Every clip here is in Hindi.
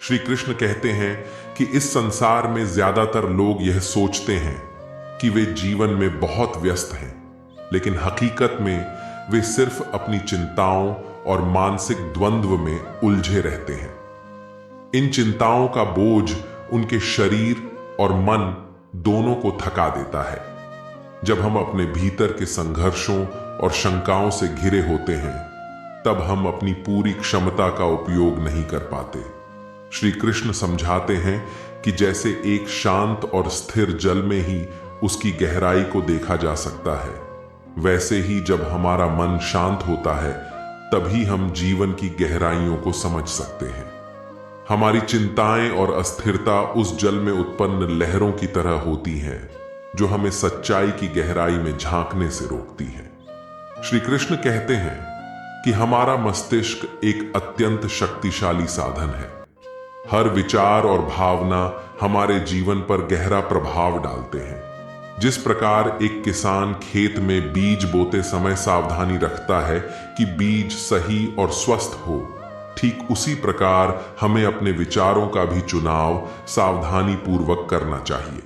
श्री कृष्ण कहते हैं कि इस संसार में ज्यादातर लोग यह सोचते हैं कि वे जीवन में बहुत व्यस्त हैं, लेकिन हकीकत में वे सिर्फ अपनी चिंताओं और मानसिक द्वंद्व में उलझे रहते हैं। इन चिंताओं का बोझ उनके शरीर और मन दोनों को थका देता है। जब हम अपने भीतर के संघर्षों और शंकाओं से घिरे होते हैं, तब हम अपनी पूरी क्षमता का उपयोग नहीं कर पाते। श्री कृष्ण समझाते हैं कि जैसे एक शांत और स्थिर जल में ही उसकी गहराई को देखा जा सकता है, वैसे ही जब हमारा मन शांत होता है, तभी हम जीवन की गहराइयों को समझ सकते हैं। हमारी चिंताएं और अस्थिरता उस जल में उत्पन्न लहरों की तरह होती हैं, जो हमें सच्चाई की गहराई में झांकने से रोकती हैं। श्री कृष्ण कहते हैं कि हमारा मस्तिष्क एक अत्यंत शक्तिशाली साधन है। हर विचार और भावना हमारे जीवन पर गहरा प्रभाव डालते हैं। जिस प्रकार एक किसान खेत में बीज बोते समय सावधानी रखता है कि बीज सही और स्वस्थ हो, ठीक उसी प्रकार हमें अपने विचारों का भी चुनाव सावधानी पूर्वक करना चाहिए।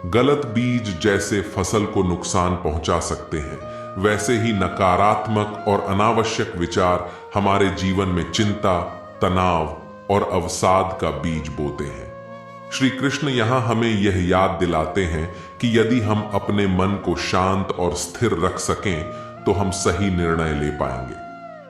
गलत बीज जैसे फसल को नुकसान पहुंचा सकते हैं, वैसे ही नकारात्मक और अनावश्यक विचार हमारे जीवन में चिंता, तनाव और अवसाद का बीज बोते हैं। श्री कृष्ण यहां हमें यह याद दिलाते हैं कि यदि हम अपने मन को शांत और स्थिर रख सकें, तो हम सही निर्णय ले पाएंगे।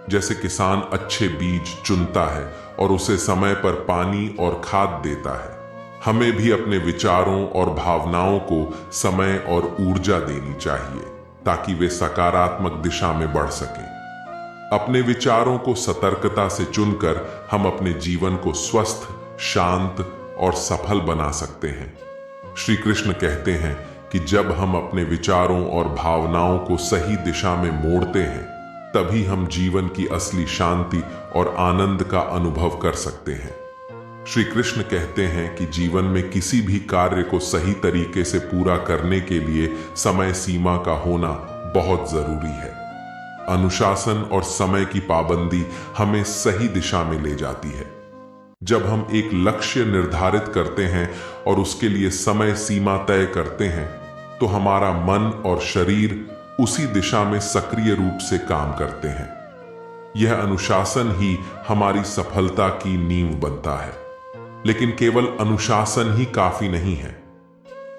जैसे किसान अच्छे बीज चुनता है और उसे समय पर पानी और खाद देता है, हमें भी अपने विचारों और भावनाओं को समय और ऊर्जा देनी चाहिए, ताकि वे सकारात्मक दिशा में बढ़ सकें। अपने विचारों को सतर्कता से चुनकर हम अपने जीवन को स्वस्थ, शांत और सफल बना सकते हैं। श्री कृष्ण कहते हैं कि जब हम अपने विचारों और भावनाओं को सही दिशा में मोड़ते हैं, तभी हम जीवन की असली शांति और आनंद का अनुभव कर सकते हैं। श्री कृष्ण कहते हैं कि जीवन में किसी भी कार्य को सही तरीके से पूरा करने के लिए समय सीमा का होना बहुत जरूरी है। अनुशासन और समय की पाबंदी हमें सही दिशा में ले जाती है। जब हम एक लक्ष्य निर्धारित करते हैं और उसके लिए समय सीमा तय करते हैं, तो हमारा मन और शरीर उसी दिशा में सक्रिय रूप से काम करते हैं। यह अनुशासन ही हमारी सफलता की नींव बनता है। लेकिन केवल अनुशासन ही काफी नहीं है।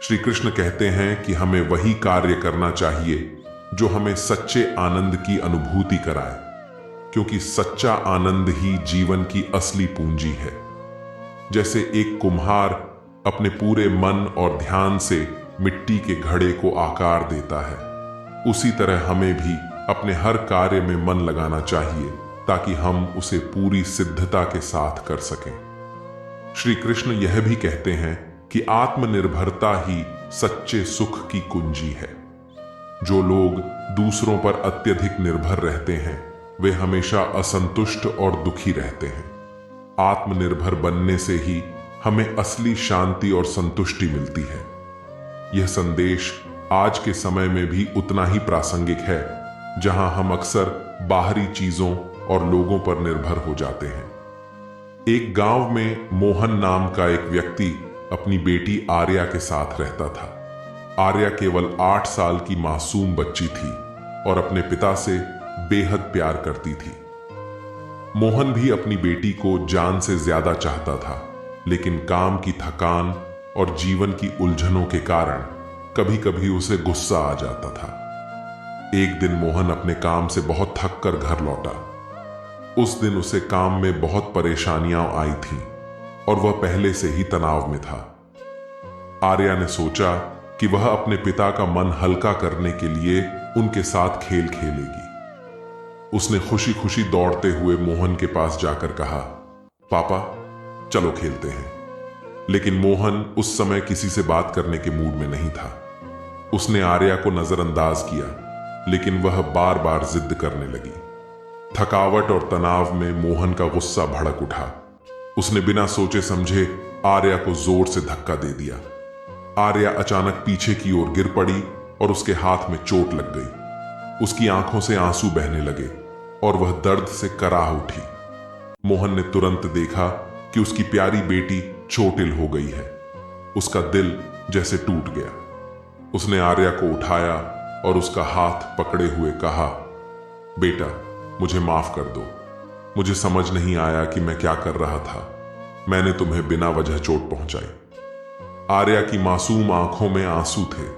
श्री कृष्ण कहते हैं कि हमें वही कार्य करना चाहिए जो हमें सच्चे आनंद की अनुभूति कराए, क्योंकि सच्चा आनंद ही जीवन की असली पूंजी है। जैसे एक कुम्हार अपने पूरे मन और ध्यान से मिट्टी के घड़े को आकार देता है, उसी तरह हमें भी अपने हर कार्य में मन लगाना चाहिए, ताकि हम उसे पूरी सिद्धता के साथ कर सकें। श्री कृष्ण यह भी कहते हैं कि आत्मनिर्भरता ही सच्चे सुख की कुंजी है। जो लोग दूसरों पर अत्यधिक निर्भर रहते हैं, वे हमेशा असंतुष्ट और दुखी रहते हैं। आत्मनिर्भर बनने से ही हमें असली शांति और संतुष्टि मिलती है। यह संदेश आज के समय में भी उतना ही प्रासंगिक है, जहां हम अक्सर बाहरी चीजों और लोगों पर निर्भर हो जाते हैं। एक गांव में मोहन नाम का एक व्यक्ति अपनी बेटी आर्या के साथ रहता था। आर्या केवल 8 साल की मासूम बच्ची थी और अपने पिता से बेहद प्यार करती थी। मोहन भी अपनी बेटी को जान से ज्यादा चाहता था, लेकिन काम की थकान और जीवन की उलझनों के कारण कभी कभी उसे गुस्सा आ जाता था। एक दिन मोहन अपने काम से बहुत थक कर घर लौटा। उस दिन उसे काम में बहुत परेशानियां आई थीं और वह पहले से ही तनाव में था। आर्या ने सोचा कि वह अपने पिता का मन हल्का करने के लिए उनके साथ खेल खेलेगी। उसने खुशी खुशी दौड़ते हुए मोहन के पास जाकर कहा, पापा चलो खेलते हैं। लेकिन मोहन उस समय किसी से बात करने के मूड में नहीं था। उसने आर्या को नजरअंदाज किया, लेकिन वह बार बार जिद करने लगी। थकावट और तनाव में मोहन का गुस्सा भड़क उठा। उसने बिना सोचे समझे आर्या को जोर से धक्का दे दिया। आर्या अचानक पीछे की ओर गिर पड़ी और उसके हाथ में चोट लग गई। उसकी आंखों से आंसू बहने लगे और वह दर्द से कराह उठी। मोहन ने तुरंत देखा कि उसकी प्यारी बेटी चोटिल हो गई है। उसका दिल जैसे टूट गया। उसने आर्या को उठाया और उसका हाथ पकड़े हुए कहा, बेटा, मुझे माफ कर दो। मुझे समझ नहीं आया कि मैं क्या कर रहा था। मैंने तुम्हें बिना वजह चोट पहुंचाई। आर्या की मासूम आंखों में आंसू थे,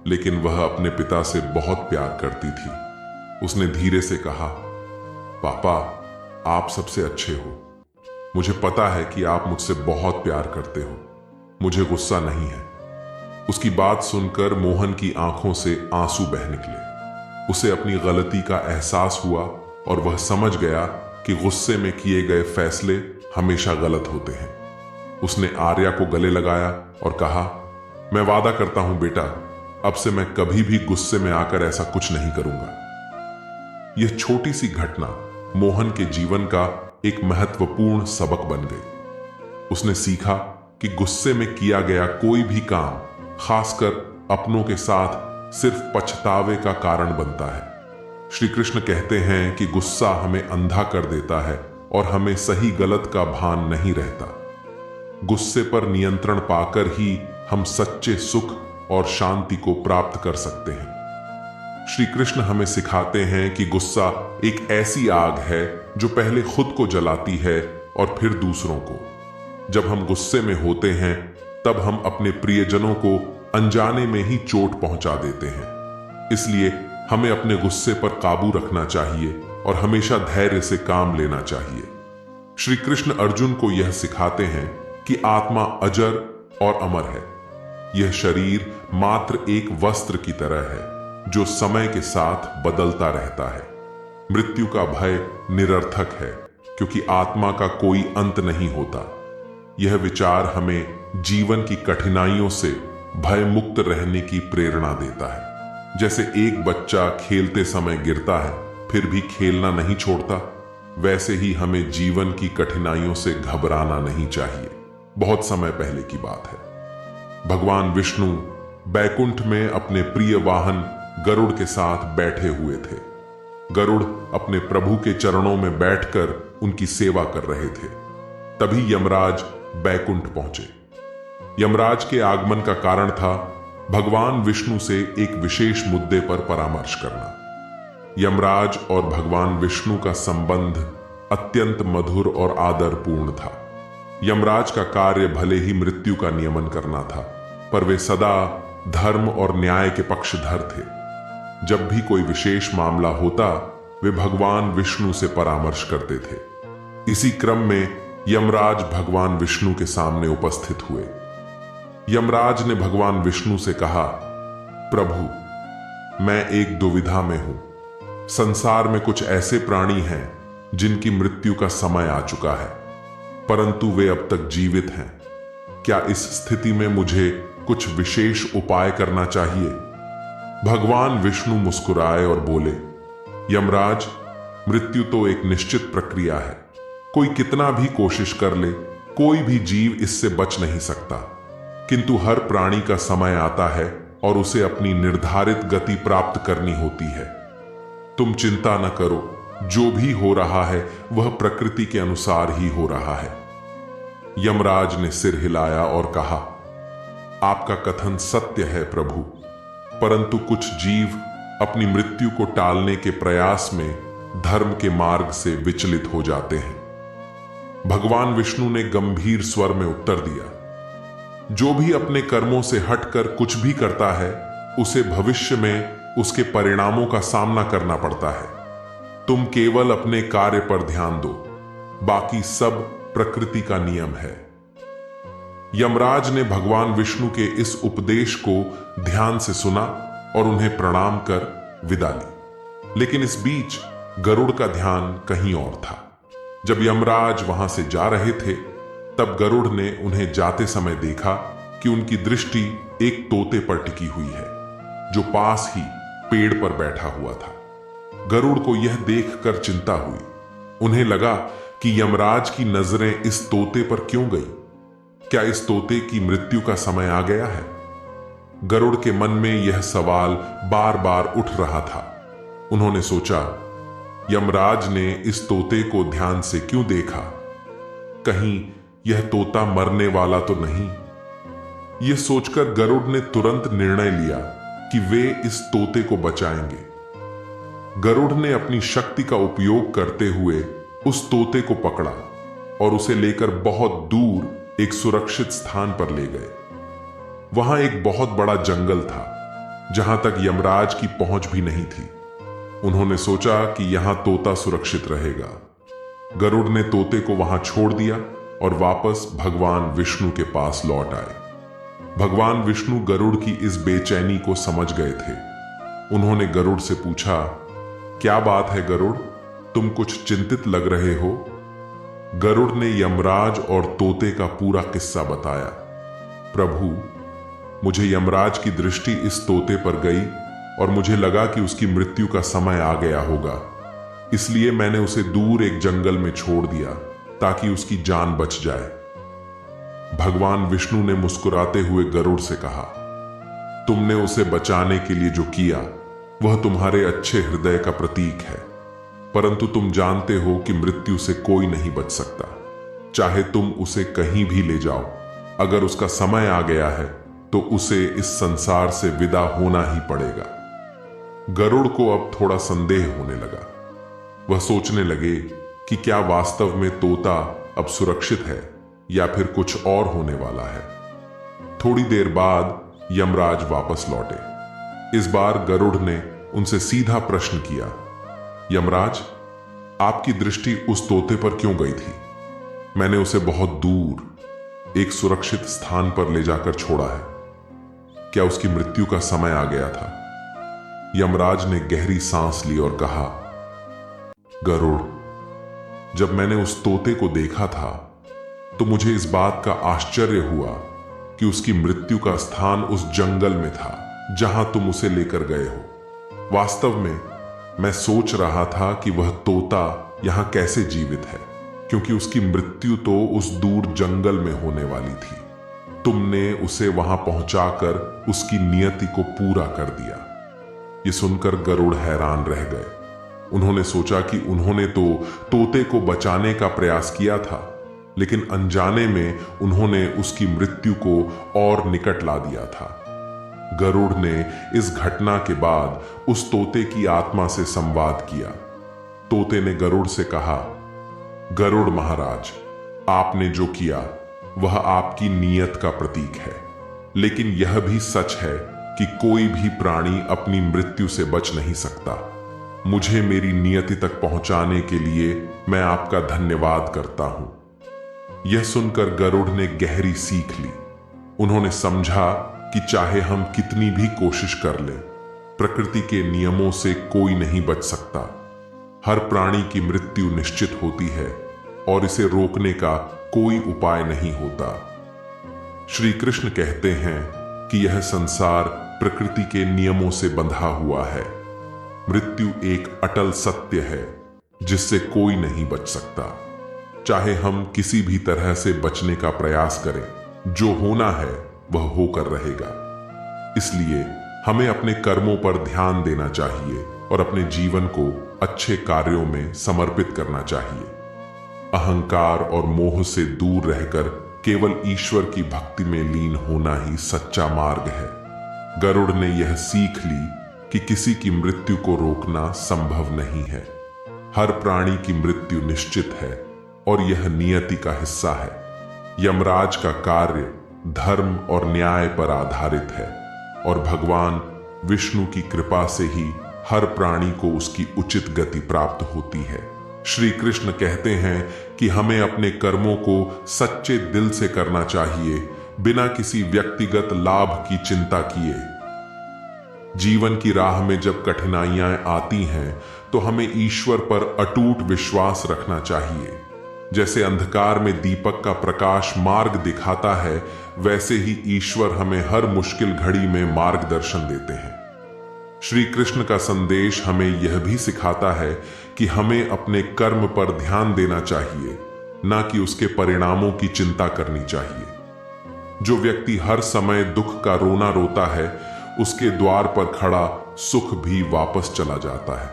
लेकिन वह अपने पिता से बहुत प्यार करती थी। उसने धीरे से कहा, पापा, आप सबसे अच्छे हो। मुझे पता है कि आप मुझसे बहुत प्यार करते हो। मुझे गुस्सा नहीं है। उसकी बात सुनकर मोहन की आंखों से आंसू बह निकले। उसे अपनी गलती का एहसास हुआ और वह समझ गया कि गुस्से में किए गए फैसले हमेशा गलत होते हैं। उसने आर्या को गले लगाया और कहा, मैं वादा करता हूं बेटा, अब से मैं कभी भी गुस्से में आकर ऐसा कुछ नहीं करूंगा। यह छोटी सी घटना मोहन के जीवन का एक महत्वपूर्ण सबक बन गई। उसने सीखा कि गुस्से में किया गया कोई भी काम, खासकर अपनों के साथ, सिर्फ पछतावे का कारण बनता है। श्री कृष्ण कहते हैं कि गुस्सा हमें अंधा कर देता है और हमें सही गलत का भान नहीं रहता। गुस्से पर नियंत्रण पाकर ही हम सच्चे सुख और शांति को प्राप्त कर सकते हैं। श्री कृष्ण हमें सिखाते हैं कि गुस्सा एक ऐसी आग है जो पहले खुद को जलाती है और फिर दूसरों को। जब हम गुस्से में होते हैं तब हम अपने प्रियजनों को अनजाने में ही चोट पहुंचा देते हैं। इसलिए हमें अपने गुस्से पर काबू रखना चाहिए और हमेशा धैर्य से काम लेना चाहिए। श्री कृष्ण अर्जुन को यह सिखाते हैं कि आत्मा अजर और अमर है। यह शरीर मात्र एक वस्त्र की तरह है जो समय के साथ बदलता रहता है। मृत्यु का भय निरर्थक है क्योंकि आत्मा का कोई अंत नहीं होता। यह विचार हमें जीवन की कठिनाइयों से भय मुक्त रहने की प्रेरणा देता है। जैसे एक बच्चा खेलते समय गिरता है फिर भी खेलना नहीं छोड़ता, वैसे ही हमें जीवन की कठिनाइयों से घबराना नहीं चाहिए। बहुत समय पहले की बात है। भगवान विष्णु बैकुंठ में अपने प्रिय वाहन गरुड़ के साथ बैठे हुए थे। गरुड़ अपने प्रभु के चरणों में बैठकर उनकी सेवा कर रहे थे। तभी यमराज बैकुंठ पहुंचे। यमराज के आगमन का कारण था भगवान विष्णु से एक विशेष मुद्दे पर परामर्श करना। यमराज और भगवान विष्णु का संबंध अत्यंत मधुर और आदरपूर्ण था। यमराज का कार्य भले ही मृत्यु का नियमन करना था, पर वे सदा धर्म और न्याय के पक्षधर थे। जब भी कोई विशेष मामला होता, वे भगवान विष्णु से परामर्श करते थे। इसी क्रम में यमराज भगवान विष्णु के सामने उपस्थित हुए। यमराज ने भगवान विष्णु से कहा, प्रभु, मैं एक दुविधा में हूं। संसार में कुछ ऐसे प्राणी हैं जिनकी मृत्यु का समय आ चुका है, परंतु वे अब तक जीवित हैं। क्या इस स्थिति में मुझे कुछ विशेष उपाय करना चाहिए? भगवान विष्णु मुस्कुराए और बोले, यमराज, मृत्यु तो एक निश्चित प्रक्रिया है। कोई कितना भी कोशिश कर ले, कोई भी जीव इससे बच नहीं सकता। किंतु हर प्राणी का समय आता है और उसे अपनी निर्धारित गति प्राप्त करनी होती है। तुम चिंता न करो, जो भी हो रहा है वह प्रकृति के अनुसार ही हो रहा है। यमराज ने सिर हिलाया और कहा, आपका कथन सत्य है प्रभु, परंतु कुछ जीव अपनी मृत्यु को टालने के प्रयास में धर्म के मार्ग से विचलित हो जाते हैं। भगवान विष्णु ने गंभीर स्वर में उत्तर दिया, जो भी अपने कर्मों से हटकर कुछ भी करता है, उसे भविष्य में उसके परिणामों का सामना करना पड़ता है। तुम केवल अपने कार्य पर ध्यान दो, बाकी सब प्रकृति का नियम है। यमराज ने भगवान विष्णु के इस उपदेश को ध्यान से सुना और उन्हें प्रणाम कर विदा ली। लेकिन इस बीच गरुड़ का ध्यान कहीं और था। जब यमराज वहां से जा रहे थे, तब गरुड़ ने उन्हें जाते समय देखा कि उनकी दृष्टि एक तोते पर टिकी हुई है, जो पास ही पेड़ पर बैठा हुआ था। गरुड़ को यह देखकर चिंता हुई। उन्हें लगा कि यमराज की नजरें इस तोते पर क्यों गई? क्या इस तोते की मृत्यु का समय आ गया है? गरुड़ के मन में यह सवाल बार बार उठ रहा था। उन्होंने सोचा, यमराज ने इस तोते को ध्यान से क्यों देखा? कहीं यह तोता मरने वाला तो नहीं। यह सोचकर गरुड़ ने तुरंत निर्णय लिया कि वे इस तोते को बचाएंगे। गरुड़ ने अपनी शक्ति का उपयोग करते हुए उस तोते को पकड़ा और उसे लेकर बहुत दूर एक सुरक्षित स्थान पर ले गए। वहां एक बहुत बड़ा जंगल था जहां तक यमराज की पहुंच भी नहीं थी। उन्होंने सोचा कि यहां तोता सुरक्षित रहेगा। गरुड़ ने तोते को वहां छोड़ दिया और वापस भगवान विष्णु के पास लौट आए। भगवान विष्णु गरुड़ की इस बेचैनी को समझ गए थे। उन्होंने गरुड़ से पूछा, क्या बात है गरुड़, तुम कुछ चिंतित लग रहे हो? गरुड़ ने यमराज और तोते का पूरा किस्सा बताया। प्रभु, मुझे यमराज की दृष्टि इस तोते पर गई और मुझे लगा कि उसकी मृत्यु का समय आ गया होगा, इसलिए मैंने उसे दूर एक जंगल में छोड़ दिया ताकि उसकी जान बच जाए। भगवान विष्णु ने मुस्कुराते हुए गरुड़ से कहा, तुमने उसे बचाने के लिए जो किया वह तुम्हारे अच्छे हृदय का प्रतीक है, परंतु तुम जानते हो कि मृत्यु से कोई नहीं बच सकता। चाहे तुम उसे कहीं भी ले जाओ, अगर उसका समय आ गया है तो उसे इस संसार से विदा होना ही पड़ेगा। गरुड़ को अब थोड़ा संदेह होने लगा। वह सोचने लगे कि क्या वास्तव में तोता अब सुरक्षित है या फिर कुछ और होने वाला है। थोड़ी देर बाद यमराज वापस लौटे। इस बार गरुड़ ने उनसे सीधा प्रश्न किया, यमराज, आपकी दृष्टि उस तोते पर क्यों गई थी? मैंने उसे बहुत दूर एक सुरक्षित स्थान पर ले जाकर छोड़ा है। क्या उसकी मृत्यु का समय आ गया था? यमराज ने गहरी सांस ली और कहा, गरुड़, जब मैंने उस तोते को देखा था तो मुझे इस बात का आश्चर्य हुआ कि उसकी मृत्यु का स्थान उस जंगल में था जहां तुम उसे लेकर गए हो। वास्तव में मैं सोच रहा था कि वह तोता यहां कैसे जीवित है, क्योंकि उसकी मृत्यु तो उस दूर जंगल में होने वाली थी। तुमने उसे वहां पहुंचाकर उसकी नियति को पूरा कर दिया। ये सुनकर गरुड़ हैरान रह गए। उन्होंने सोचा कि उन्होंने तो तोते को बचाने का प्रयास किया था, लेकिन अनजाने में उन्होंने उसकी मृत्यु को और निकट ला दिया था। गरुड़ ने इस घटना के बाद उस तोते की आत्मा से संवाद किया। तोते ने गरुड़ से कहा, गरुड़ महाराज, आपने जो किया वह आपकी नीयत का प्रतीक है, लेकिन यह भी सच है कि कोई भी प्राणी अपनी मृत्यु से बच नहीं सकता। मुझे मेरी नियति तक पहुंचाने के लिए मैं आपका धन्यवाद करता हूं। यह सुनकर गरुड़ ने गहरी सीख ली। उन्होंने समझा कि चाहे हम कितनी भी कोशिश कर लें, प्रकृति के नियमों से कोई नहीं बच सकता। हर प्राणी की मृत्यु निश्चित होती है और इसे रोकने का कोई उपाय नहीं होता। श्री कृष्ण कहते हैं कि यह संसार प्रकृति के नियमों से बंधा हुआ है। मृत्यु एक अटल सत्य है जिससे कोई नहीं बच सकता। चाहे हम किसी भी तरह से बचने का प्रयास करें, जो होना है वह होकर रहेगा। इसलिए हमें अपने कर्मों पर ध्यान देना चाहिए और अपने जीवन को अच्छे कार्यों में समर्पित करना चाहिए। अहंकार और मोह से दूर रहकर केवल ईश्वर की भक्ति में लीन होना ही सच्चा मार्ग है। गरुड़ ने यह सीख ली कि किसी की मृत्यु को रोकना संभव नहीं है। हर प्राणी की मृत्यु निश्चित है और यह नियति का हिस्सा है। यमराज का कार्य धर्म और न्याय पर आधारित है और भगवान विष्णु की कृपा से ही हर प्राणी को उसकी उचित गति प्राप्त होती है। श्री कृष्ण कहते हैं कि हमें अपने कर्मों को सच्चे दिल से करना चाहिए, बिना किसी व्यक्तिगत लाभ की चिंता किए। जीवन की राह में जब कठिनाइयां आती हैं तो हमें ईश्वर पर अटूट विश्वास रखना चाहिए। जैसे अंधकार में दीपक का प्रकाश मार्ग दिखाता है, वैसे ही ईश्वर हमें हर मुश्किल घड़ी में मार्गदर्शन देते हैं। श्री कृष्ण का संदेश हमें यह भी सिखाता है कि हमें अपने कर्म पर ध्यान देना चाहिए, ना कि उसके परिणामों की चिंता करनी चाहिए। जो व्यक्ति हर समय दुख का रोना रोता है, उसके द्वार पर खड़ा सुख भी वापस चला जाता है।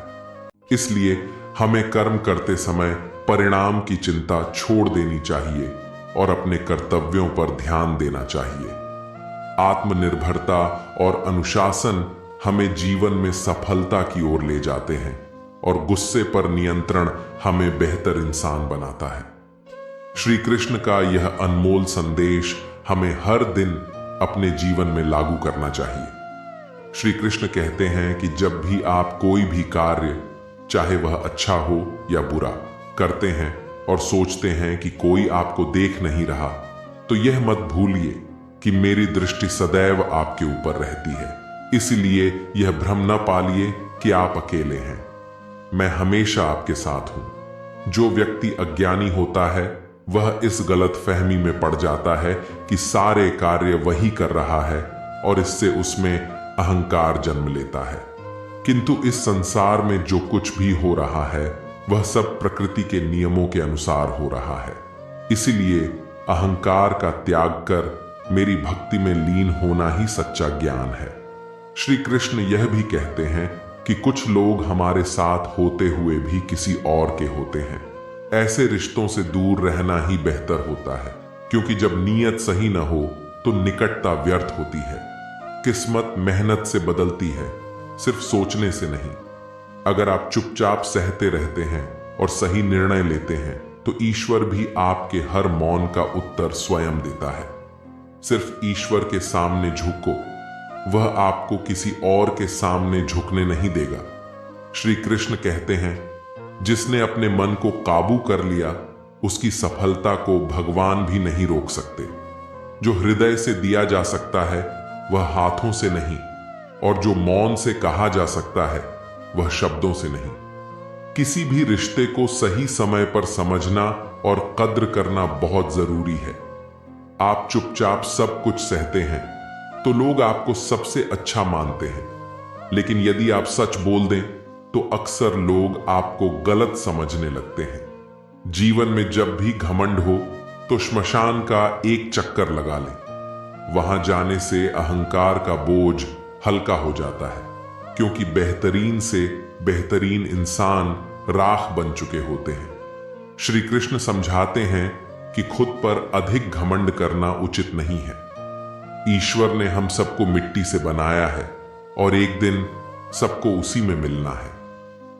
इसलिए हमें कर्म करते समय परिणाम की चिंता छोड़ देनी चाहिए और अपने कर्तव्यों पर ध्यान देना चाहिए। आत्मनिर्भरता और अनुशासन हमें जीवन में सफलता की ओर ले जाते हैं और गुस्से पर नियंत्रण हमें बेहतर इंसान बनाता है। श्री कृष्ण का यह अनमोल संदेश हमें हर दिन अपने जीवन में लागू करना चाहिए। श्री कृष्ण कहते हैं कि जब भी आप कोई भी कार्य, चाहे वह अच्छा हो या बुरा, करते हैं और सोचते हैं कि कोई आपको देख नहीं रहा, तो यह मत भूलिए कि मेरी दृष्टि सदैव आपके ऊपर रहती है। इसलिए यह भ्रम न पालिए कि आप अकेले हैं। मैं हमेशा आपके साथ हूं। जो व्यक्ति अज्ञानी होता है वह इस गलत फहमी में पड़ जाता है कि सारे कार्य वही कर रहा है और इससे उसमें अहंकार जन्म लेता है। किंतु इस संसार में जो कुछ भी हो रहा है वह सब प्रकृति के नियमों के अनुसार हो रहा है। इसीलिए अहंकार का त्याग कर मेरी भक्ति में लीन होना ही सच्चा ज्ञान है। श्री कृष्ण यह भी कहते हैं कि कुछ लोग हमारे साथ होते हुए भी किसी और के होते हैं। ऐसे रिश्तों से दूर रहना ही बेहतर होता है, क्योंकि जब नीयत सही न हो तो निकटता व्यर्थ होती है। किस्मत मेहनत से बदलती है, सिर्फ सोचने से नहीं। अगर आप चुपचाप सहते रहते हैं और सही निर्णय लेते हैं तो ईश्वर भी आपके हर मौन का उत्तर स्वयं देता है। सिर्फ ईश्वर के सामने झुको, वह आपको किसी और के सामने झुकने नहीं देगा। श्री कृष्ण कहते हैं, जिसने अपने मन को काबू कर लिया उसकी सफलता को भगवान भी नहीं रोक सकते। जो हृदय से दिया जा सकता है वह हाथों से नहीं, और जो मौन से कहा जा सकता है वह शब्दों से नहीं। किसी भी रिश्ते को सही समय पर समझना और कद्र करना बहुत जरूरी है। आप चुपचाप सब कुछ सहते हैं तो लोग आपको सबसे अच्छा मानते हैं, लेकिन यदि आप सच बोल दें तो अक्सर लोग आपको गलत समझने लगते हैं। जीवन में जब भी घमंड हो तो श्मशान का एक चक्कर लगा लें। वहां जाने से अहंकार का बोझ हल्का हो जाता है, क्योंकि बेहतरीन से बेहतरीन इंसान राख बन चुके होते हैं। श्री कृष्ण समझाते हैं कि खुद पर अधिक घमंड करना उचित नहीं है। ईश्वर ने हम सबको मिट्टी से बनाया है और एक दिन सबको उसी में मिलना है।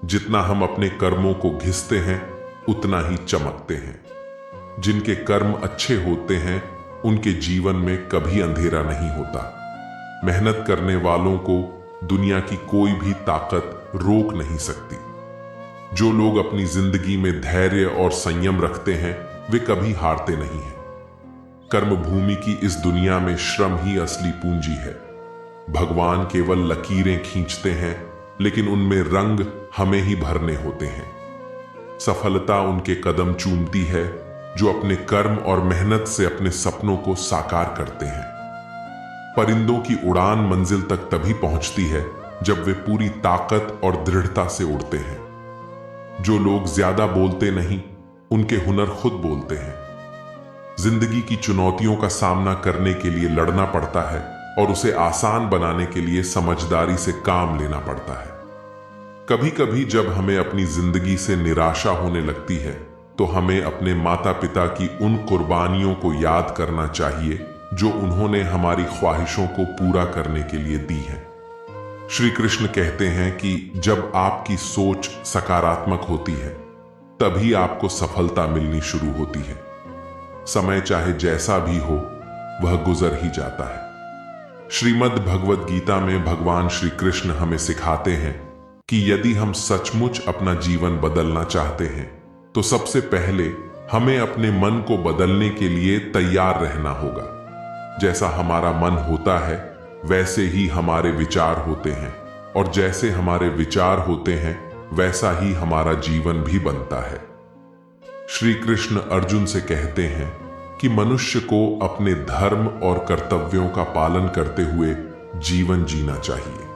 जितना हम अपने कर्मों को घिसते हैं उतना ही चमकते हैं। जिनके कर्म अच्छे होते हैं उनके जीवन में कभी अंधेरा नहीं होता। मेहनत करने वालों को दुनिया की कोई भी ताकत रोक नहीं सकती। जो लोग अपनी जिंदगी में धैर्य और संयम रखते हैं वे कभी हारते नहीं हैं। कर्म भूमि की इस दुनिया में श्रम ही असली पूंजी है। भगवान केवल लकीरें खींचते हैं, लेकिन उनमें रंग हमें ही भरने होते हैं। सफलता उनके कदम चूमती है जो अपने कर्म और मेहनत से अपने सपनों को साकार करते हैं। परिंदों की उड़ान मंजिल तक तभी पहुंचती है जब वे पूरी ताकत और दृढ़ता से उड़ते हैं। जो लोग ज्यादा बोलते नहीं, उनके हुनर खुद बोलते हैं। जिंदगी की चुनौतियों का सामना करने के लिए लड़ना पड़ता है और उसे आसान बनाने के लिए समझदारी से काम लेना पड़ता है। कभी कभी जब हमें अपनी जिंदगी से निराशा होने लगती है तो हमें अपने माता पिता की उन कुर्बानियों को याद करना चाहिए जो उन्होंने हमारी ख्वाहिशों को पूरा करने के लिए दी है। श्री कृष्ण कहते हैं कि जब आपकी सोच सकारात्मक होती है तभी आपको सफलता मिलनी शुरू होती है। समय चाहे जैसा भी हो वह गुजर ही जाता है। श्रीमद् भगवद गीता में भगवान श्री कृष्ण हमें सिखाते हैं कि यदि हम सचमुच अपना जीवन बदलना चाहते हैं तो सबसे पहले हमें अपने मन को बदलने के लिए तैयार रहना होगा। जैसा हमारा मन होता है वैसे ही हमारे विचार होते हैं, और जैसे हमारे विचार होते हैं वैसा ही हमारा जीवन भी बनता है। श्री कृष्ण अर्जुन से कहते हैं कि मनुष्य को अपने धर्म और कर्तव्यों का पालन करते हुए जीवन जीना चाहिए।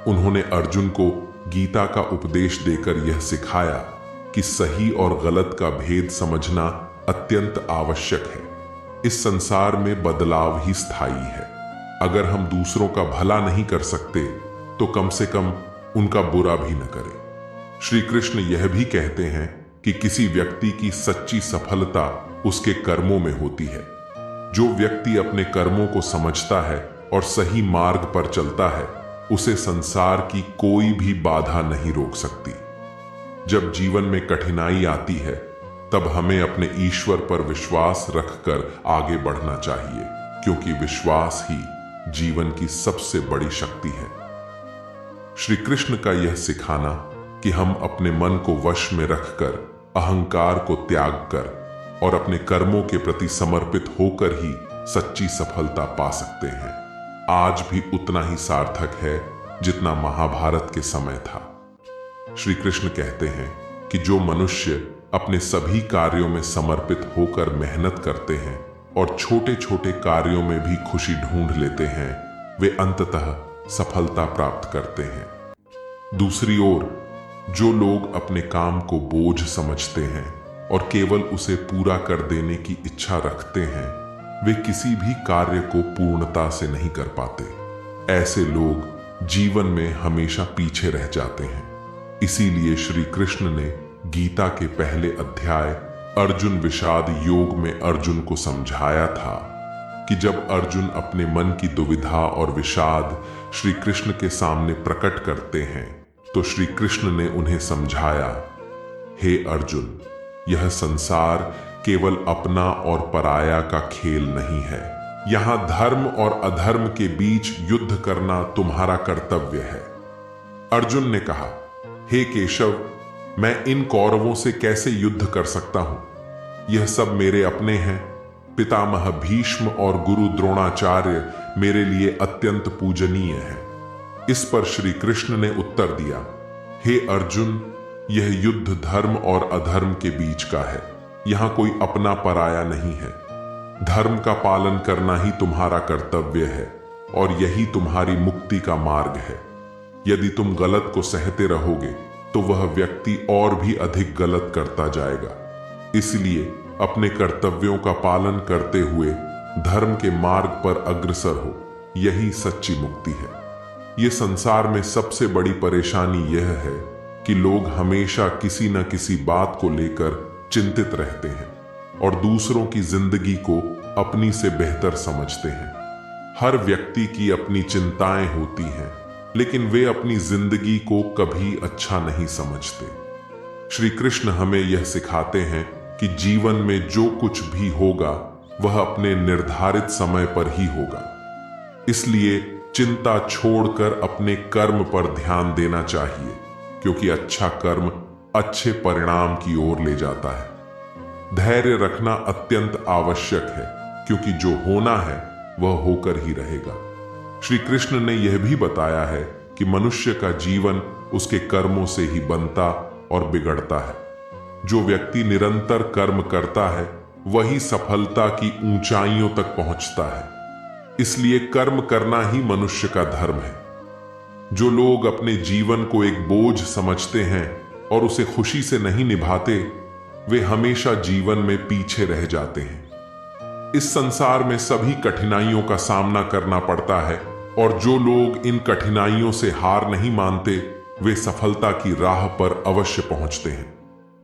उन्होंने अर्जुन को गीता का उपदेश देकर यह सिखाया कि सही और गलत का भेद समझना अत्यंत आवश्यक है। इस संसार में बदलाव ही स्थायी है। अगर हम दूसरों का भला नहीं कर सकते तो कम से कम उनका बुरा भी न करें। श्री कृष्ण यह भी कहते हैं कि किसी व्यक्ति की सच्ची सफलता उसके कर्मों में होती है। जो व्यक्ति अपने कर्मों को समझता है और सही मार्ग पर चलता है, उसे संसार की कोई भी बाधा नहीं रोक सकती। जब जीवन में कठिनाई आती है, तब हमें अपने ईश्वर पर विश्वास रखकर आगे बढ़ना चाहिए, क्योंकि विश्वास ही जीवन की सबसे बड़ी शक्ति है। श्री कृष्ण का यह सिखाना कि हम अपने मन को वश में रखकर अहंकार को त्याग कर और अपने कर्मों के प्रति समर्पित होकर ही सच्ची सफलता पा सकते हैं, आज भी उतना ही सार्थक है जितना महाभारत के समय था। श्री कृष्ण कहते हैं कि जो मनुष्य अपने सभी कार्यों में समर्पित होकर मेहनत करते हैं और छोटे छोटे कार्यों में भी खुशी ढूंढ लेते हैं, वे अंततः सफलता प्राप्त करते हैं। दूसरी ओर जो लोग अपने काम को बोझ समझते हैं और केवल उसे पूरा कर देने की इच्छा रखते हैं, वे किसी भी कार्य को पूर्णता से नहीं कर पाते। ऐसे लोग जीवन में हमेशा पीछे रह जाते हैं। इसीलिए श्री कृष्ण ने गीता के पहले अध्याय अर्जुन विषाद योग में अर्जुन को समझाया था कि जब अर्जुन अपने मन की दुविधा और विषाद श्री कृष्ण के सामने प्रकट करते हैं, तो श्री कृष्ण ने उन्हें समझाया, हे अर्जुन, यह संसार केवल अपना और पराया का खेल नहीं है। यहां धर्म और अधर्म के बीच युद्ध करना तुम्हारा कर्तव्य है। अर्जुन ने कहा, हे केशव, मैं इन कौरवों से कैसे युद्ध कर सकता हूं? यह सब मेरे अपने हैं। पितामह भीष्म और गुरु द्रोणाचार्य मेरे लिए अत्यंत पूजनीय हैं। इस पर श्री कृष्ण ने उत्तर दिया, हे अर्जुन, यह युद्ध धर्म और अधर्म के बीच का है। यहां कोई अपना पराया नहीं है। धर्म का पालन करना ही तुम्हारा कर्तव्य है और यही तुम्हारी मुक्ति का मार्ग है। यदि तुम गलत को सहते रहोगे तो वह व्यक्ति और भी अधिक गलत करता जाएगा। इसलिए अपने कर्तव्यों का पालन करते हुए धर्म के मार्ग पर अग्रसर हो, यही सच्ची मुक्ति है। ये संसार में सबसे बड़ी परेशानी यह है कि लोग हमेशा किसी न किसी बात को लेकर चिंतित रहते हैं और दूसरों की जिंदगी को अपनी से बेहतर समझते हैं। हर व्यक्ति की अपनी चिंताएं होती हैं, लेकिन वे अपनी जिंदगी को कभी अच्छा नहीं समझते। श्री कृष्ण हमें यह सिखाते हैं कि जीवन में जो कुछ भी होगा वह अपने निर्धारित समय पर ही होगा। इसलिए चिंता छोड़कर अपने कर्म पर ध्यान देना चाहिए, क्योंकि अच्छा कर्म अच्छे परिणाम की ओर ले जाता है। धैर्य रखना अत्यंत आवश्यक है, क्योंकि जो होना है वह होकर ही रहेगा। श्री कृष्ण ने यह भी बताया है कि मनुष्य का जीवन उसके कर्मों से ही बनता और बिगड़ता है। जो व्यक्ति निरंतर कर्म करता है वही सफलता की ऊंचाइयों तक पहुंचता है। इसलिए कर्म करना ही मनुष्य का धर्म है। जो लोग अपने जीवन को एक बोझ समझते हैं और उसे खुशी से नहीं निभाते, वे हमेशा जीवन में पीछे रह जाते हैं। इस संसार में सभी कठिनाइयों का सामना करना पड़ता है और जो लोग इन कठिनाइयों से हार नहीं मानते, वे सफलता की राह पर अवश्य पहुंचते हैं।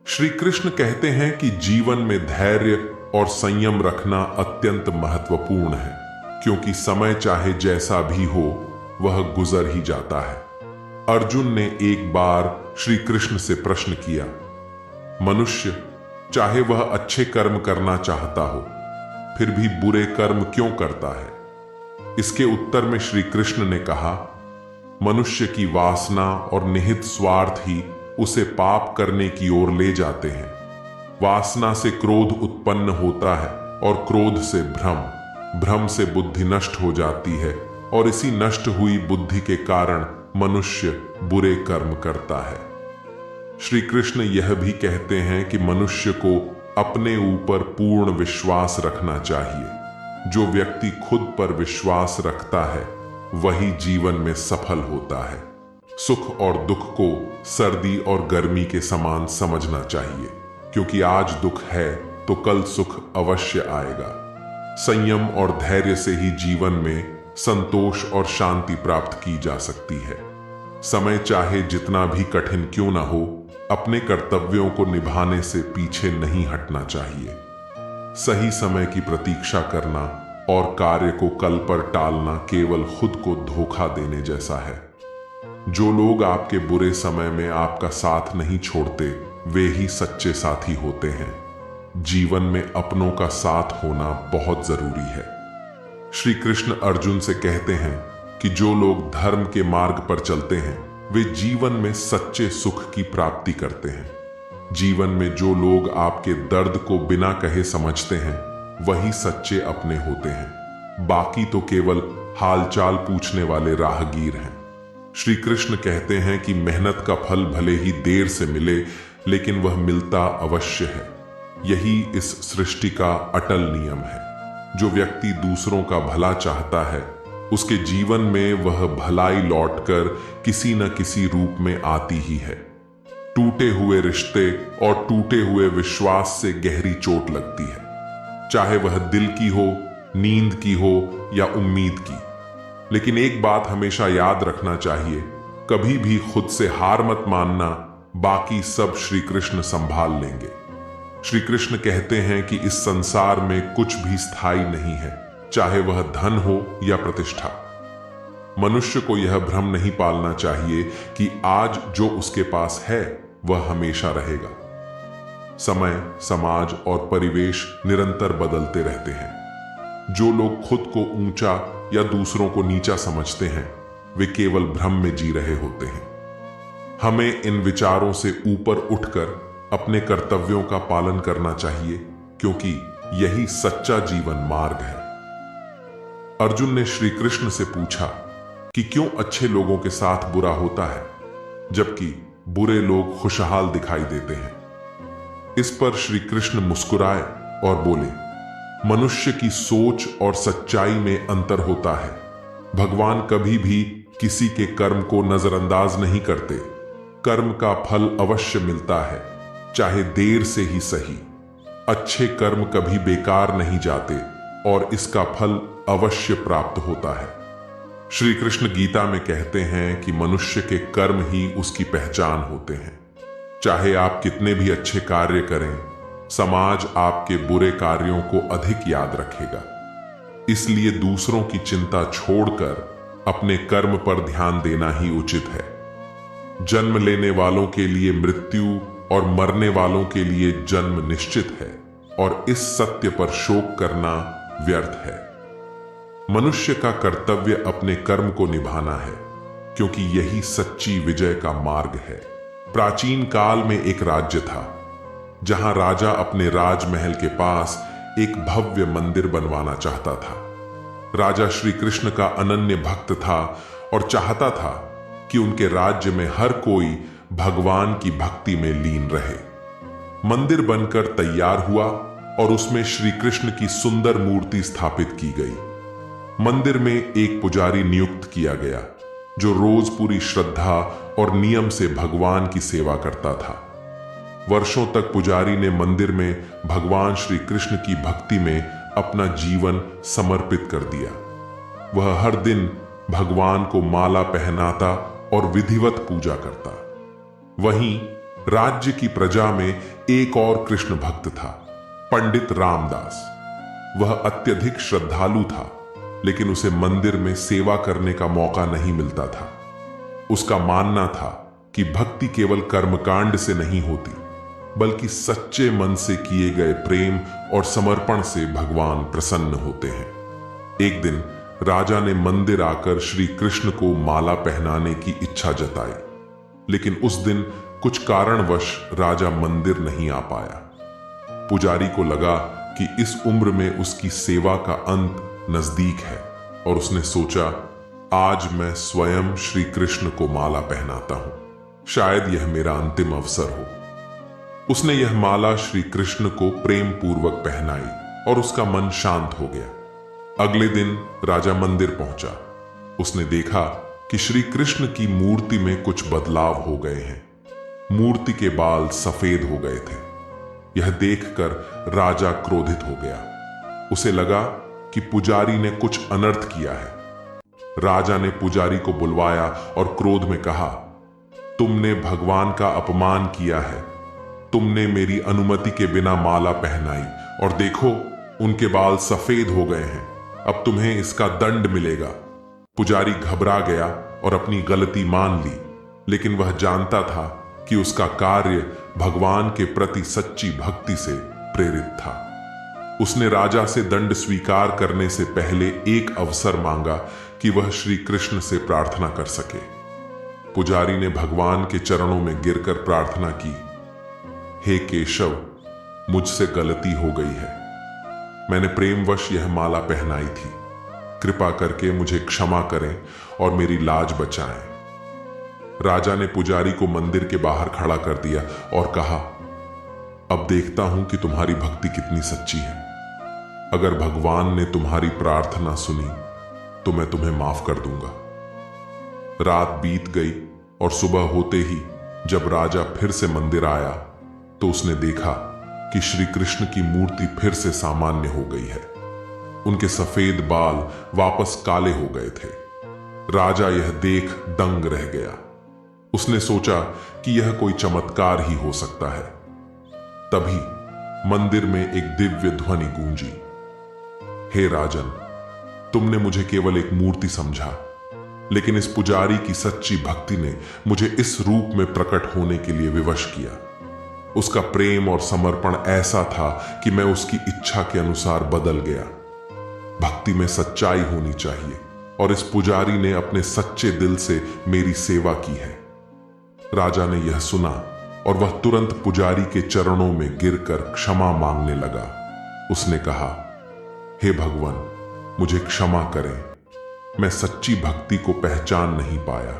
श्री कृष्ण कहते हैं कि जीवन में धैर्य और संयम रखना अत्यंत महत्वपूर्ण है, क्योंकि समय चाहे जैसा भी हो वह गुजर ही जाता है। अर्जुन ने एक बार श्री कृष्ण से प्रश्न किया, मनुष्य चाहे वह अच्छे कर्म करना चाहता हो, फिर भी बुरे कर्म क्यों करता है? इसके उत्तर में श्री कृष्ण ने कहा, मनुष्य की वासना और निहित स्वार्थ ही उसे पाप करने की ओर ले जाते हैं। वासना से क्रोध उत्पन्न होता है और क्रोध से भ्रम, भ्रम से बुद्धि नष्ट हो जाती है और इसी नष्ट हुई बुद्धि के कारण मनुष्य बुरे कर्म करता है। श्री कृष्ण यह भी कहते हैं कि मनुष्य को अपने ऊपर पूर्ण विश्वास रखना चाहिए। जो व्यक्ति खुद पर विश्वास रखता है वही जीवन में सफल होता है। सुख और दुख को सर्दी और गर्मी के समान समझना चाहिए, क्योंकि आज दुख है तो कल सुख अवश्य आएगा। संयम और धैर्य से ही जीवन में संतोष और शांति प्राप्त की जा सकती है। समय चाहे जितना भी कठिन क्यों न हो, अपने कर्तव्यों को निभाने से पीछे नहीं हटना चाहिए। सही समय की प्रतीक्षा करना और कार्य को कल पर टालना केवल खुद को धोखा देने जैसा है। जो लोग आपके बुरे समय में आपका साथ नहीं छोड़ते, वे ही सच्चे साथी होते हैं। जीवन में अपनों का साथ होना बहुत जरूरी है। श्री कृष्ण अर्जुन से कहते हैं कि जो लोग धर्म के मार्ग पर चलते हैं, वे जीवन में सच्चे सुख की प्राप्ति करते हैं। जीवन में जो लोग आपके दर्द को बिना कहे समझते हैं, वही सच्चे अपने होते हैं। बाकी तो केवल हालचाल पूछने वाले राहगीर हैं। श्री कृष्ण कहते हैं कि मेहनत का फल भले ही देर से मिले, लेकिन वह मिलता अवश्य है। यही इस सृष्टि का अटल नियम है। जो व्यक्ति दूसरों का भला चाहता है, उसके जीवन में वह भलाई लौटकर किसी न किसी रूप में आती ही है। टूटे हुए रिश्ते और टूटे हुए विश्वास से गहरी चोट लगती है, चाहे वह दिल की हो, नींद की हो या उम्मीद की। लेकिन एक बात हमेशा याद रखना चाहिए, कभी भी खुद से हार मत मानना, बाकी सब श्री कृष्ण संभाल लेंगे। श्री कृष्ण कहते हैं कि इस संसार में कुछ भी स्थायी नहीं है, चाहे वह धन हो या प्रतिष्ठा। मनुष्य को यह भ्रम नहीं पालना चाहिए कि आज जो उसके पास है वह हमेशा रहेगा। समय, समाज और परिवेश निरंतर बदलते रहते हैं। जो लोग खुद को ऊंचा या दूसरों को नीचा समझते हैं, वे केवल भ्रम में जी रहे होते हैं। हमें इन विचारों से ऊपर उठकर अपने कर्तव्यों का पालन करना चाहिए, क्योंकि यही सच्चा जीवन मार्ग है। अर्जुन ने श्री कृष्ण से पूछा कि क्यों अच्छे लोगों के साथ बुरा होता है, जबकि बुरे लोग खुशहाल दिखाई देते हैं। इस पर श्री कृष्ण मुस्कुराए और बोले, मनुष्य की सोच और सच्चाई में अंतर होता है। भगवान कभी भी किसी के कर्म को नजरअंदाज नहीं करते। कर्म का फल अवश्य मिलता है, चाहे देर से ही सही। अच्छे कर्म कभी बेकार नहीं जाते और इसका फल अवश्य प्राप्त होता है। श्री कृष्ण गीता में कहते हैं कि मनुष्य के कर्म ही उसकी पहचान होते हैं। चाहे आप कितने भी अच्छे कार्य करें, समाज आपके बुरे कार्यों को अधिक याद रखेगा। इसलिए दूसरों की चिंता छोड़कर अपने कर्म पर ध्यान देना ही उचित है। जन्म लेने वालों के लिए मृत्यु और मरने वालों के लिए जन्म निश्चित है, और इस सत्य पर शोक करना व्यर्थ है। मनुष्य का कर्तव्य अपने कर्म को निभाना है, क्योंकि यही सच्ची विजय का मार्ग है। प्राचीन काल में एक राज्य था, जहां राजा अपने राजमहल के पास एक भव्य मंदिर बनवाना चाहता था। राजा श्री कृष्ण का अनन्य भक्त था और चाहता था कि उनके राज्य में हर कोई भगवान की भक्ति में लीन रहे। मंदिर बनकर तैयार हुआ और उसमें श्री कृष्ण की सुंदर मूर्ति स्थापित की गई। मंदिर में एक पुजारी नियुक्त किया गया, जो रोज पूरी श्रद्धा और नियम से भगवान की सेवा करता था। वर्षों तक पुजारी ने मंदिर में भगवान श्री कृष्ण की भक्ति में अपना जीवन समर्पित कर दिया। वह हर दिन भगवान को माला पहनाता और विधिवत पूजा करता। वहीं राज्य की प्रजा में एक और कृष्ण भक्त था, पंडित रामदास। वह अत्यधिक श्रद्धालु था, लेकिन उसे मंदिर में सेवा करने का मौका नहीं मिलता था। उसका मानना था कि भक्ति केवल कर्मकांड से नहीं होती, बल्कि सच्चे मन से किए गए प्रेम और समर्पण से भगवान प्रसन्न होते हैं। एक दिन राजा ने मंदिर आकर श्री कृष्ण को माला पहनाने की इच्छा जताई, लेकिन उस दिन कुछ कारणवश राजा मंदिर नहीं आ पाया। पुजारी को लगा कि इस उम्र में उसकी सेवा का अंत नजदीक है, और उसने सोचा, आज मैं स्वयं श्री कृष्ण को माला पहनाता हूं, शायद यह मेरा अंतिम अवसर हो। उसने यह माला श्री कृष्ण को प्रेम पूर्वक पहनाई और उसका मन शांत हो गया। अगले दिन राजा मंदिर पहुंचा। उसने देखा कि श्री कृष्ण की मूर्ति में कुछ बदलाव हो गए हैं। मूर्ति के बाल सफेद हो गए थे। यह देखकर राजा क्रोधित हो गया। उसे लगा कि पुजारी ने कुछ अनर्थ किया है। राजा ने पुजारी को बुलवाया और क्रोध में कहा, तुमने भगवान का अपमान किया है। तुमने मेरी अनुमति के बिना माला पहनाई और देखो, उनके बाल सफेद हो गए हैं। अब तुम्हें इसका दंड मिलेगा। पुजारी घबरा गया और अपनी गलती मान ली, लेकिन वह जानता था कि उसका कार्य भगवान के प्रति सच्ची भक्ति से प्रेरित था। उसने राजा से दंड स्वीकार करने से पहले एक अवसर मांगा कि वह श्री कृष्ण से प्रार्थना कर सके। पुजारी ने भगवान के चरणों में गिरकर प्रार्थना की, हे केशव, मुझसे गलती हो गई है। मैंने प्रेमवश यह माला पहनाई थी। कृपा करके मुझे क्षमा करें और मेरी लाज बचाएं। राजा ने पुजारी को मंदिर के बाहर खड़ा कर दिया और कहा, अब देखता हूं कि तुम्हारी भक्ति कितनी सच्ची है। अगर भगवान ने तुम्हारी प्रार्थना सुनी तो मैं तुम्हें माफ कर दूंगा। रात बीत गई और सुबह होते ही जब राजा फिर से मंदिर आया तो उसने देखा कि श्री कृष्ण की मूर्ति फिर से सामान्य हो गई है। उनके सफेद बाल वापस काले हो गए थे। राजा यह देख दंग रह गया। उसने सोचा कि यह कोई चमत्कार ही हो सकता है। तभी मंदिर में एक दिव्य ध्वनि गूंजी, हे राजन, तुमने मुझे केवल एक मूर्ति समझा, लेकिन इस पुजारी की सच्ची भक्ति ने मुझे इस रूप में प्रकट होने के लिए विवश किया। उसका प्रेम और समर्पण ऐसा था कि मैं उसकी इच्छा के अनुसार बदल गया। भक्ति में सच्चाई होनी चाहिए और इस पुजारी ने अपने सच्चे दिल से मेरी सेवा की है। राजा ने यह सुना और वह तुरंत पुजारी के चरणों में गिरकर क्षमा मांगने लगा। उसने कहा, हे भगवान, मुझे क्षमा करें, मैं सच्ची भक्ति को पहचान नहीं पाया।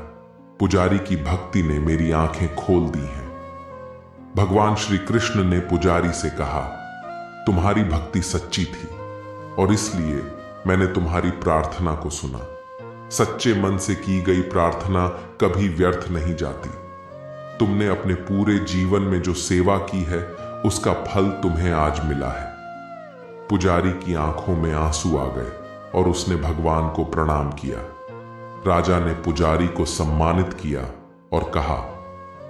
पुजारी की भक्ति ने मेरी आंखें खोल दी हैं। भगवान श्री कृष्ण ने पुजारी से कहा, तुम्हारी भक्ति सच्ची थी और इसलिए मैंने तुम्हारी प्रार्थना को सुना। सच्चे मन से की गई प्रार्थना कभी व्यर्थ नहीं जाती। तुमने अपने पूरे जीवन में जो सेवा की है उसका फल तुम्हें आज मिला है। पुजारी की आंखों में आंसू आ गए और उसने भगवान को प्रणाम किया। राजा ने पुजारी को सम्मानित किया और कहा,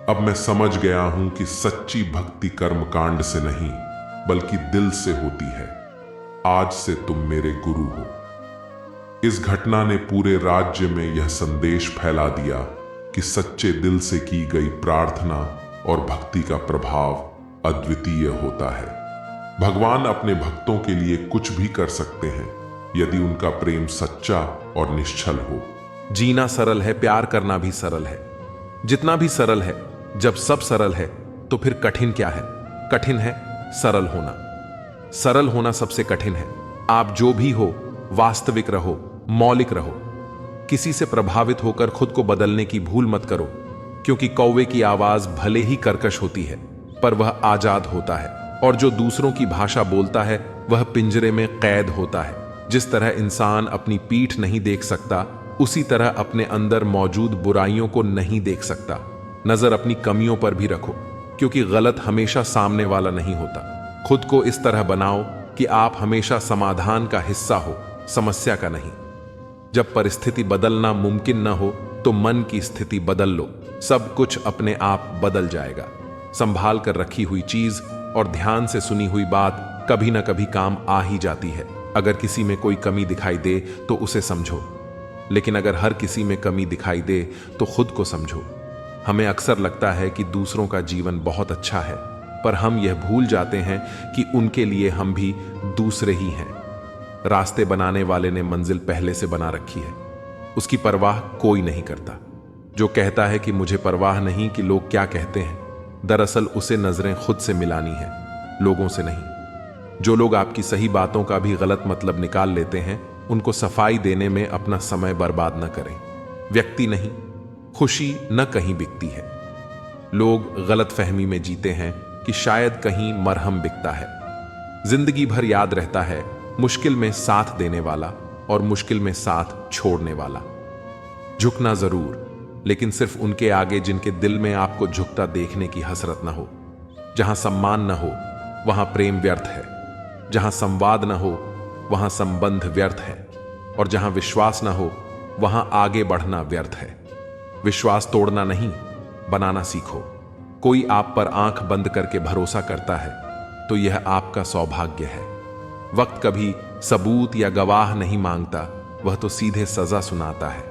अब मैं समझ गया हूं कि सच्ची भक्ति कर्मकांड से नहीं बल्कि दिल से होती है। आज से तुम मेरे गुरु हो। इस घटना ने पूरे राज्य में यह संदेश फैला दिया कि सच्चे दिल से की गई प्रार्थना और भक्ति का प्रभाव अद्वितीय होता है। भगवान अपने भक्तों के लिए कुछ भी कर सकते हैं यदि उनका प्रेम सच्चा और निश्चल हो। जीना सरल है, प्यार करना भी सरल है। जितना भी सरल है, जब सब सरल है तो फिर कठिन क्या है? कठिन है सरल होना। सरल होना सबसे कठिन है। आप जो भी हो, वास्तविक रहो, मौलिक रहो। किसी से प्रभावित होकर खुद को बदलने की भूल मत करो, क्योंकि कौवे की आवाज भले ही कर्कश होती है पर वह आजाद होता है, और जो दूसरों की भाषा बोलता है वह पिंजरे में कैद होता है। जिस तरह इंसान अपनी पीठ नहीं देख सकता, उसी तरह अपने अंदर मौजूद बुराइयों को नहीं देख सकता। नजर अपनी कमियों पर भी रखो, क्योंकि गलत हमेशा सामने वाला नहीं होता। खुद को इस तरह बनाओ कि आप हमेशा समाधान का हिस्सा हो, समस्या का नहीं। जब परिस्थिति बदलना मुमकिन न हो तो मन की स्थिति बदल लो, सब कुछ अपने आप बदल जाएगा। संभाल कर रखी हुई चीज और ध्यान से सुनी हुई बात कभी न कभी काम आ ही जाती है। अगर किसी में कोई कमी दिखाई दे तो उसे समझो, लेकिन अगर हर किसी में कमी दिखाई दे तो खुद को समझो। हमें अक्सर लगता है कि दूसरों का जीवन बहुत अच्छा है, पर हम यह भूल जाते हैं कि उनके लिए हम भी दूसरे ही हैं। रास्ते बनाने वाले ने मंजिल पहले से बना रखी है, उसकी परवाह कोई नहीं करता। जो कहता है कि मुझे परवाह नहीं कि लोग क्या कहते हैं, दरअसल उसे नजरें खुद से मिलानी है, लोगों से नहीं। जो लोग आपकी सही बातों का भी गलत मतलब निकाल लेते हैं, उनको सफाई देने में अपना समय बर्बाद न करें। व्यक्ति नहीं, खुशी न कहीं बिकती है। लोग गलत फहमी में जीते हैं कि शायद कहीं मरहम बिकता है। जिंदगी भर याद रहता है मुश्किल में साथ देने वाला और मुश्किल में साथ छोड़ने वाला। झुकना जरूर, लेकिन सिर्फ उनके आगे जिनके दिल में आपको झुकता देखने की हसरत न हो। जहां सम्मान न हो वहां प्रेम व्यर्थ है, जहां संवाद न हो वहां संबंध व्यर्थ है, और जहां विश्वास न हो वहां आगे बढ़ना व्यर्थ है। विश्वास तोड़ना नहीं, बनाना सीखो। कोई आप पर आंख बंद करके भरोसा करता है तो यह आपका सौभाग्य है। वक्त कभी सबूत या गवाह नहीं मांगता, वह तो सीधे सजा सुनाता है।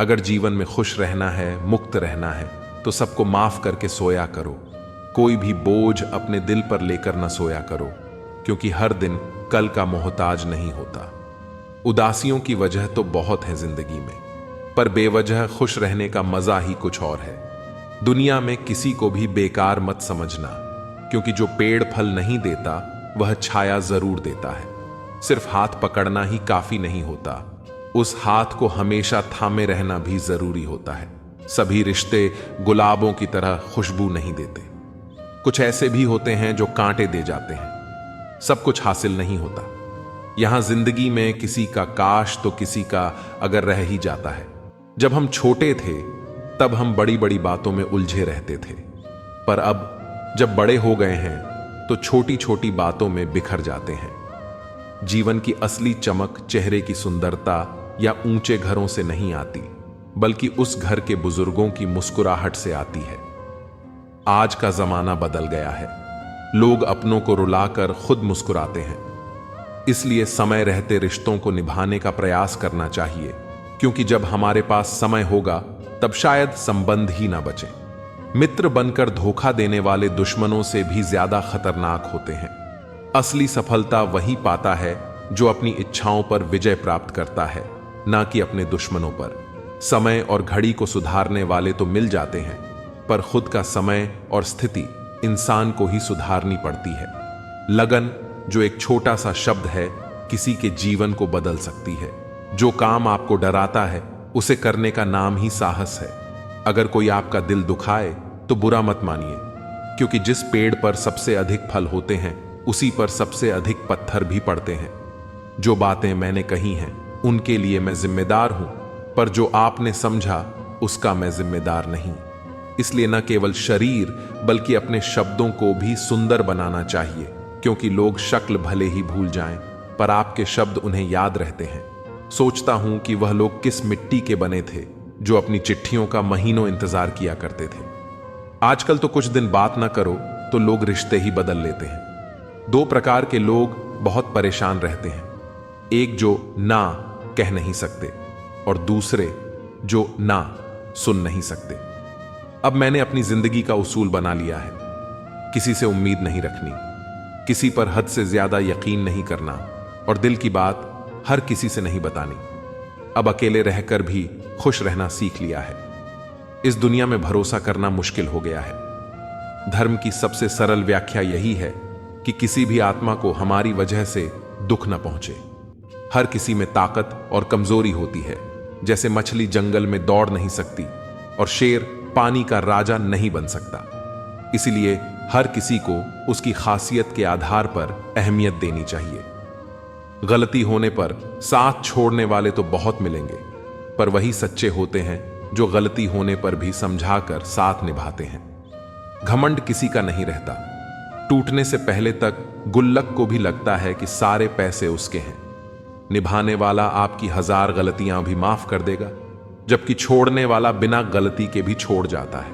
अगर जीवन में खुश रहना है, मुक्त रहना है, तो सबको माफ करके सोया करो। कोई भी बोझ अपने दिल पर लेकर न सोया करो, क्योंकि हर दिन कल का मोहताज नहीं होता। उदासियों की वजह तो बहुत है जिंदगी में, पर बेवजह खुश रहने का मजा ही कुछ और है। दुनिया में किसी को भी बेकार मत समझना, क्योंकि जो पेड़ फल नहीं देता वह छाया जरूर देता है। सिर्फ हाथ पकड़ना ही काफी नहीं होता, उस हाथ को हमेशा थामे रहना भी जरूरी होता है। सभी रिश्ते गुलाबों की तरह खुशबू नहीं देते, कुछ ऐसे भी होते हैं जो कांटे दे जाते हैं। सब कुछ हासिल नहीं होता। यहां जिंदगी में किसी का काश तो किसी का अगर रह ही जाता है। जब हम छोटे थे तब हम बड़ी बड़ी बातों में उलझे रहते थे, पर अब जब बड़े हो गए हैं तो छोटी छोटी बातों में बिखर जाते हैं। जीवन की असली चमक चेहरे की सुंदरता या ऊंचे घरों से नहीं आती, बल्कि उस घर के बुजुर्गों की मुस्कुराहट से आती है। आज का जमाना बदल गया है, लोग अपनों को रुलाकर खुद मुस्कुराते हैं। इसलिए समय रहते रिश्तों को निभाने का प्रयास करना चाहिए, क्योंकि जब हमारे पास समय होगा तब शायद संबंध ही ना बचे। मित्र बनकर धोखा देने वाले दुश्मनों से भी ज्यादा खतरनाक होते हैं। असली सफलता वही पाता है जो अपनी इच्छाओं पर विजय प्राप्त करता है, ना कि अपने दुश्मनों पर। समय और घड़ी को सुधारने वाले तो मिल जाते हैं, पर खुद का समय और स्थिति इंसान को ही सुधारनी पड़ती है। लगन, जो एक छोटा सा शब्द है, किसी के जीवन को बदल सकती है। जो काम आपको डराता है उसे करने का नाम ही साहस है। अगर कोई आपका दिल दुखाए तो बुरा मत मानिए, क्योंकि जिस पेड़ पर सबसे अधिक फल होते हैं उसी पर सबसे अधिक पत्थर भी पड़ते हैं। जो बातें मैंने कही हैं उनके लिए मैं जिम्मेदार हूं, पर जो आपने समझा उसका मैं जिम्मेदार नहीं। इसलिए न केवल शरीर बल्कि अपने शब्दों को भी सुंदर बनाना चाहिए, क्योंकि लोग शक्ल भले ही भूल जाएं, पर आपके शब्द उन्हें याद रहते हैं। सोचता हूं कि वह लोग किस मिट्टी के बने थे जो अपनी चिट्ठियों का महीनों इंतजार किया करते थे। आजकल तो कुछ दिन बात ना करो तो लोग रिश्ते ही बदल लेते हैं। दो प्रकार के लोग बहुत परेशान रहते हैं, एक जो ना कह नहीं सकते और दूसरे जो ना सुन नहीं सकते। अब मैंने अपनी जिंदगी का उसूल बना लिया है, किसी से उम्मीद नहीं रखनी, किसी पर हद से ज्यादा यकीन नहीं करना और दिल की बात हर किसी से नहीं बतानी। अब अकेले रहकर भी खुश रहना सीख लिया है। इस दुनिया में भरोसा करना मुश्किल हो गया है। धर्म की सबसे सरल व्याख्या यही है कि किसी भी आत्मा को हमारी वजह से दुख न पहुंचे। हर किसी में ताकत और कमजोरी होती है। जैसे मछली जंगल में दौड़ नहीं सकती और शेर पानी का राजा नहीं बन सकता। इसलिए हर किसी को उसकी खासियत के आधार पर अहमियत देनी चाहिए। गलती होने पर साथ छोड़ने वाले तो बहुत मिलेंगे, पर वही सच्चे होते हैं जो गलती होने पर भी समझाकर साथ निभाते हैं। घमंड किसी का नहीं रहता। टूटने से पहले तक गुल्लक को भी लगता है कि सारे पैसे उसके हैं। निभाने वाला आपकी 1000 गलतियां भी माफ कर देगा, जबकि छोड़ने वाला बिना गलती के भी छोड़ जाता है।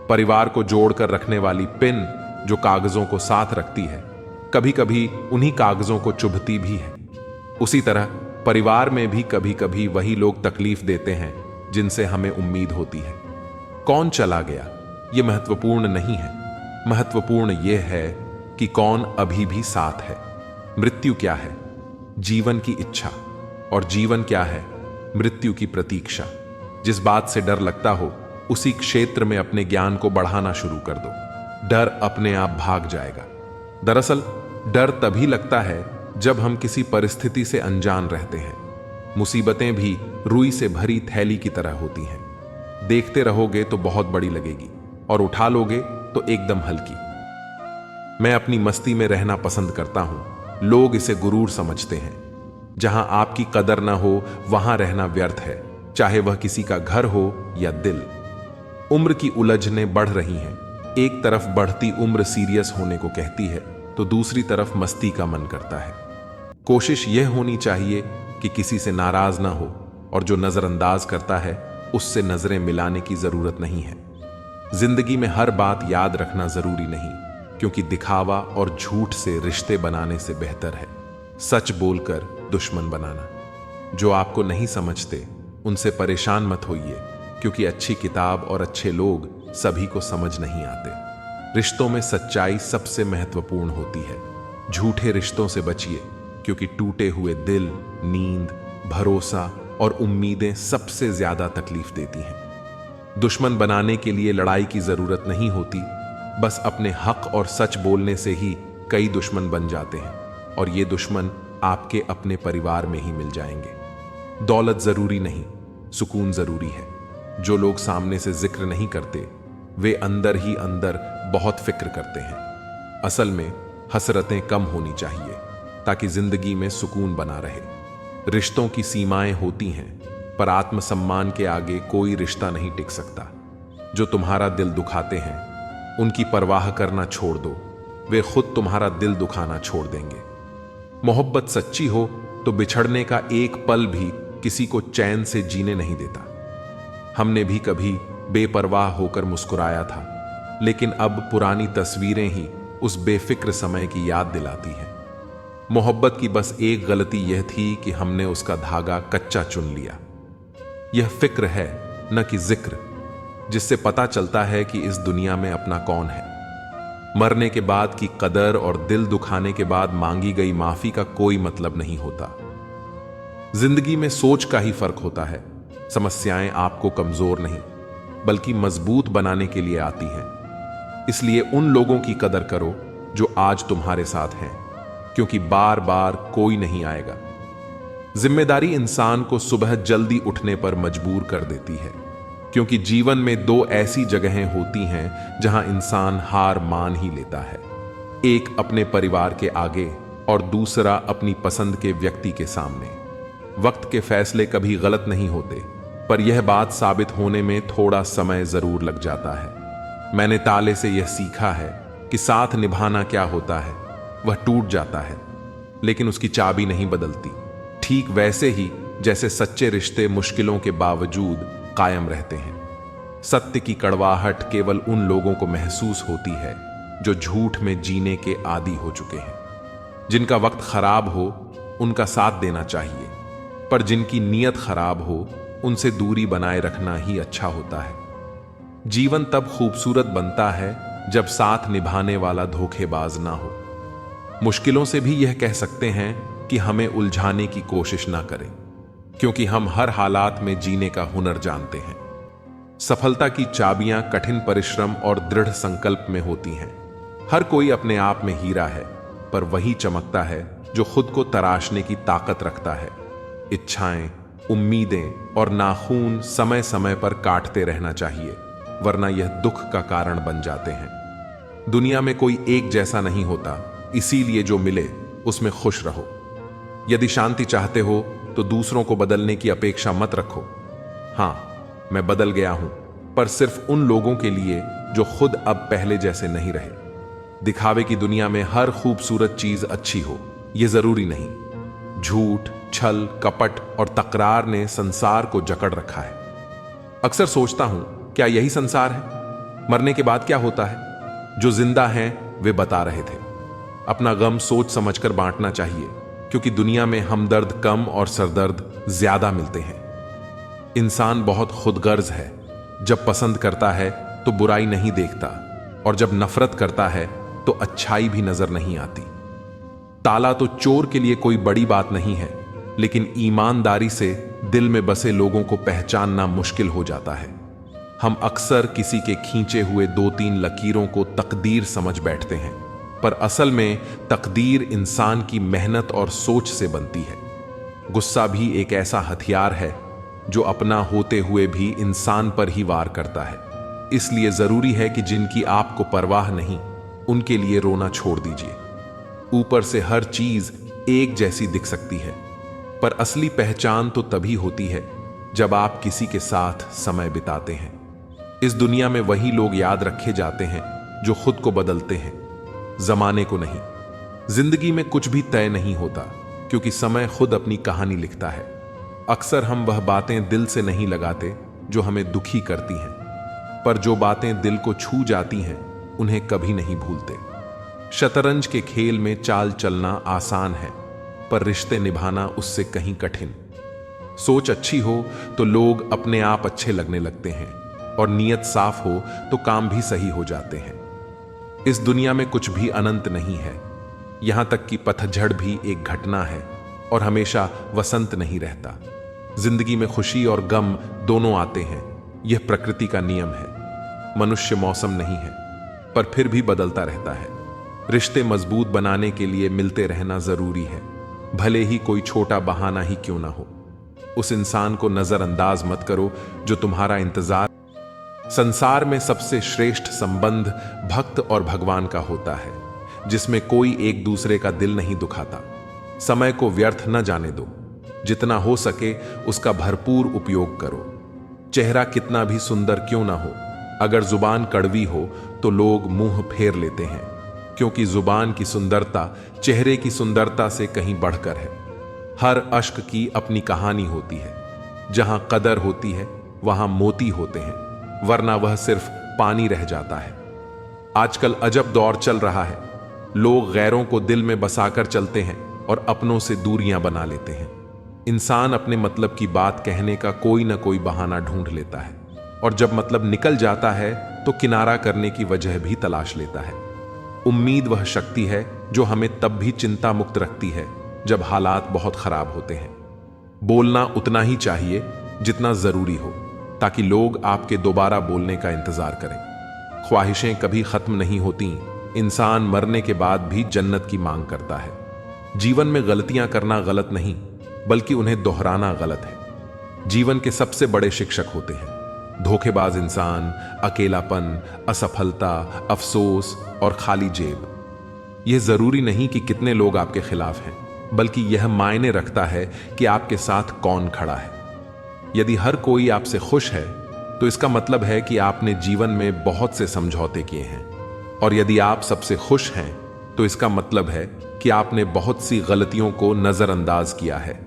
परिवार को जोड़कर रखने वाली पिन जो कागजों को साथ रखती है, कभी कभी उन्हीं कागजों को चुभती भी है। उसी तरह परिवार में भी कभी कभी वही लोग तकलीफ देते हैं जिनसे हमें उम्मीद होती है। कौन चला गया यह महत्वपूर्ण नहीं है, महत्वपूर्ण यह है कि कौन अभी भी साथ है। मृत्यु क्या है? जीवन की इच्छा, और जीवन क्या है? मृत्यु की प्रतीक्षा। जिस बात से डर लगता हो उसी क्षेत्र में अपने ज्ञान को बढ़ाना शुरू कर दो, डर अपने आप भाग जाएगा। दरअसल डर तभी लगता है जब हम किसी परिस्थिति से अनजान रहते हैं। मुसीबतें भी रुई से भरी थैली की तरह होती हैं। देखते रहोगे तो बहुत बड़ी लगेगी और उठा लोगे तो एकदम हल्की। मैं अपनी मस्ती में रहना पसंद करता हूं। लोग इसे गुरूर समझते हैं। जहां आपकी कदर ना हो वहां रहना व्यर्थ है, चाहे वह किसी का घर हो या दिल। उम्र की उलझनें बढ़ रही हैं। एक तरफ बढ़ती उम्र सीरियस होने को कहती है तो दूसरी तरफ मस्ती का मन करता है। कोशिश यह होनी चाहिए कि किसी से नाराज ना हो, और जो नजरअंदाज करता है उससे नजरें मिलाने की जरूरत नहीं है। जिंदगी में हर बात याद रखना जरूरी नहीं, क्योंकि दिखावा और झूठ से रिश्ते बनाने से बेहतर है सच बोलकर दुश्मन बनाना। जो आपको नहीं समझते उनसे परेशान मत होइए, क्योंकि अच्छी किताब और अच्छे लोग सभी को समझ नहीं आते। रिश्तों में सच्चाई सबसे महत्वपूर्ण होती है। झूठे रिश्तों से बचिए, क्योंकि टूटे हुए दिल, नींद, भरोसा और उम्मीदें सबसे ज्यादा तकलीफ देती हैं। दुश्मन बनाने के लिए लड़ाई की जरूरत नहीं होती, बस अपने हक और सच बोलने से ही कई दुश्मन बन जाते हैं, और ये दुश्मन आपके अपने परिवार में ही मिल जाएंगे। दौलत जरूरी नहीं, सुकून जरूरी है। जो लोग सामने से जिक्र नहीं करते, वे अंदर ही अंदर बहुत फिक्र करते हैं। असल में हसरतें कम होनी चाहिए, ताकि जिंदगी में सुकून बना रहे। रिश्तों की सीमाएं होती हैं, पर आत्मसम्मान के आगे कोई रिश्ता नहीं टिक सकता। जो तुम्हारा दिल दुखाते हैं, उनकी परवाह करना छोड़ दो, वे खुद तुम्हारा दिल दुखाना छोड़ देंगे। मोहब्बत सच्ची हो तो बिछड़ने का एक पल भी किसी को चैन से जीने नहीं देता। हमने भी कभी बेपरवाह होकर मुस्कुराया था, लेकिन अब पुरानी तस्वीरें ही उस बेफिक्र समय की याद दिलाती हैं। मोहब्बत की बस एक गलती यह थी कि हमने उसका धागा कच्चा चुन लिया। यह फिक्र है, न कि जिक्र, जिससे पता चलता है कि इस दुनिया में अपना कौन है। मरने के बाद की कदर और दिल दुखाने के बाद मांगी गई माफी का कोई मतलब नहीं होता। जिंदगी में सोच का ही फर्क होता है। समस्याएं आपको कमजोर नहीं, बल्कि मजबूत बनाने के लिए आती हैं। इसलिए उन लोगों की कदर करो जो आज तुम्हारे साथ हैं, क्योंकि बार बार कोई नहीं आएगा। जिम्मेदारी इंसान को सुबह जल्दी उठने पर मजबूर कर देती है, क्योंकि जीवन में दो ऐसी जगहें होती हैं जहां इंसान हार मान ही लेता है। एक अपने परिवार के आगे और दूसरा अपनी पसंद के व्यक्ति के सामने। वक्त के फैसले कभी गलत नहीं होते, पर यह बात साबित होने में थोड़ा समय जरूर लग जाता है। मैंने ताले से यह सीखा है कि साथ निभाना क्या होता है। वह टूट जाता है, लेकिन उसकी चाबी नहीं बदलती। ठीक वैसे ही जैसे सच्चे रिश्ते मुश्किलों के बावजूद कायम रहते हैं। सत्य की कड़वाहट केवल उन लोगों को महसूस होती है जो झूठ में जीने के आदी हो चुके हैं। जिनका वक्त खराब हो उनका साथ देना चाहिए, पर जिनकी नीयत खराब हो उनसे दूरी बनाए रखना ही अच्छा होता है। जीवन तब खूबसूरत बनता है जब साथ निभाने वाला धोखेबाज ना हो। मुश्किलों से भी यह कह सकते हैं कि हमें उलझाने की कोशिश ना करें, क्योंकि हम हर हालात में जीने का हुनर जानते हैं। सफलता की चाबियां कठिन परिश्रम और दृढ़ संकल्प में होती हैं। हर कोई अपने आप में हीरा है, पर वही चमकता है जो खुद को तराशने की ताकत रखता है। इच्छाएं, उम्मीदें और नाखून समय समय पर काटते रहना चाहिए, वरना यह दुख का कारण बन जाते हैं। दुनिया में कोई एक जैसा नहीं होता, इसीलिए जो मिले उसमें खुश रहो। यदि शांति चाहते हो तो दूसरों को बदलने की अपेक्षा मत रखो। हां, मैं बदल गया हूं, पर सिर्फ उन लोगों के लिए जो खुद अब पहले जैसे नहीं रहे। दिखावे की दुनिया में हर खूबसूरत चीज अच्छी हो, यह जरूरी नहीं। झूठ, छल, कपट और तकरार ने संसार को जकड़ रखा है। अक्सर सोचता हूं, क्या यही संसार है? मरने के बाद क्या होता है? जो जिंदा हैं वे बता रहे थे। अपना गम सोच समझकर बांटना चाहिए, क्योंकि दुनिया में हमदर्द कम और सरदर्द ज्यादा मिलते हैं। इंसान बहुत खुदगर्ज है। जब पसंद करता है तो बुराई नहीं देखता, और जब नफरत करता है तो अच्छाई भी नजर नहीं आती। ताला तो चोर के लिए कोई बड़ी बात नहीं है, लेकिन ईमानदारी से दिल में बसे लोगों को पहचानना मुश्किल हो जाता है। हम अक्सर किसी के खींचे हुए 2-3 लकीरों को तकदीर समझ बैठते हैं, पर असल में तकदीर इंसान की मेहनत और सोच से बनती है। गुस्सा भी एक ऐसा हथियार है जो अपना होते हुए भी इंसान पर ही वार करता है। इसलिए जरूरी है कि जिनकी आपको परवाह नहीं, उनके लिए रोना छोड़ दीजिए। ऊपर से हर चीज एक जैसी दिख सकती है, पर असली पहचान तो तभी होती है जब आप किसी के साथ समय बिताते हैं। इस दुनिया में वही लोग याद रखे जाते हैं जो खुद को बदलते हैं, जमाने को नहीं। जिंदगी में कुछ भी तय नहीं होता, क्योंकि समय खुद अपनी कहानी लिखता है। अक्सर हम वह बातें दिल से नहीं लगाते जो हमें दुखी करती हैं, पर जो बातें दिल को छू जाती हैं उन्हें कभी नहीं भूलते। शतरंज के खेल में चाल चलना आसान है, पर रिश्ते निभाना उससे कहीं कठिन। सोच अच्छी हो तो लोग अपने आप अच्छे लगने लगते हैं, और नीयत साफ हो तो काम भी सही हो जाते हैं। इस दुनिया में कुछ भी अनंत नहीं है, यहां तक कि पतझड़ भी एक घटना है, और हमेशा वसंत नहीं रहता। जिंदगी में खुशी और गम दोनों आते हैं, यह प्रकृति का नियम है। मनुष्य मौसम नहीं है, पर फिर भी बदलता रहता है। रिश्ते मजबूत बनाने के लिए मिलते रहना जरूरी है, भले ही कोई छोटा बहाना ही क्यों ना हो। उस इंसान को नजरअंदाज मत करो जो तुम्हारा इंतजार। संसार में सबसे श्रेष्ठ संबंध भक्त और भगवान का होता है, जिसमें कोई एक दूसरे का दिल नहीं दुखाता। समय को व्यर्थ न जाने दो, जितना हो सके उसका भरपूर उपयोग करो। चेहरा कितना भी सुंदर क्यों ना हो, अगर जुबान कड़वी हो तो लोग मुंह फेर लेते हैं, क्योंकि जुबान की सुंदरता चेहरे की सुंदरता से कहीं बढ़कर है। हर अश्क की अपनी कहानी होती है, जहां कदर होती है वहां मोती होते हैं, वरना वह सिर्फ पानी रह जाता है। आजकल अजब दौर चल रहा है, लोग गैरों को दिल में बसाकर चलते हैं और अपनों से दूरियां बना लेते हैं। इंसान अपने मतलब की बात कहने का कोई ना कोई बहाना ढूंढ लेता है, और जब मतलब निकल जाता है तो किनारा करने की वजह भी तलाश लेता है। उम्मीद वह शक्ति है जो हमें तब भी चिंता मुक्त रखती है जब हालात बहुत खराब होते हैं। बोलना उतना ही चाहिए जितना जरूरी हो, ताकि लोग आपके दोबारा बोलने का इंतजार करें। ख्वाहिशें कभी खत्म नहीं होती, इंसान मरने के बाद भी जन्नत की मांग करता है। जीवन में गलतियां करना गलत नहीं, बल्कि उन्हें दोहराना गलत है। जीवन के सबसे बड़े शिक्षक होते हैं धोखेबाज इंसान, अकेलापन, असफलता, अफसोस और खाली जेब। यह जरूरी नहीं कि कितने लोग आपके खिलाफ हैं, बल्कि यह मायने रखता है कि आपके साथ कौन खड़ा है। यदि हर कोई आपसे खुश है तो इसका मतलब है कि आपने जीवन में बहुत से समझौते किए हैं, और यदि आप सबसे खुश हैं तो इसका मतलब है कि आपने बहुत सी गलतियों को नजरअंदाज किया है।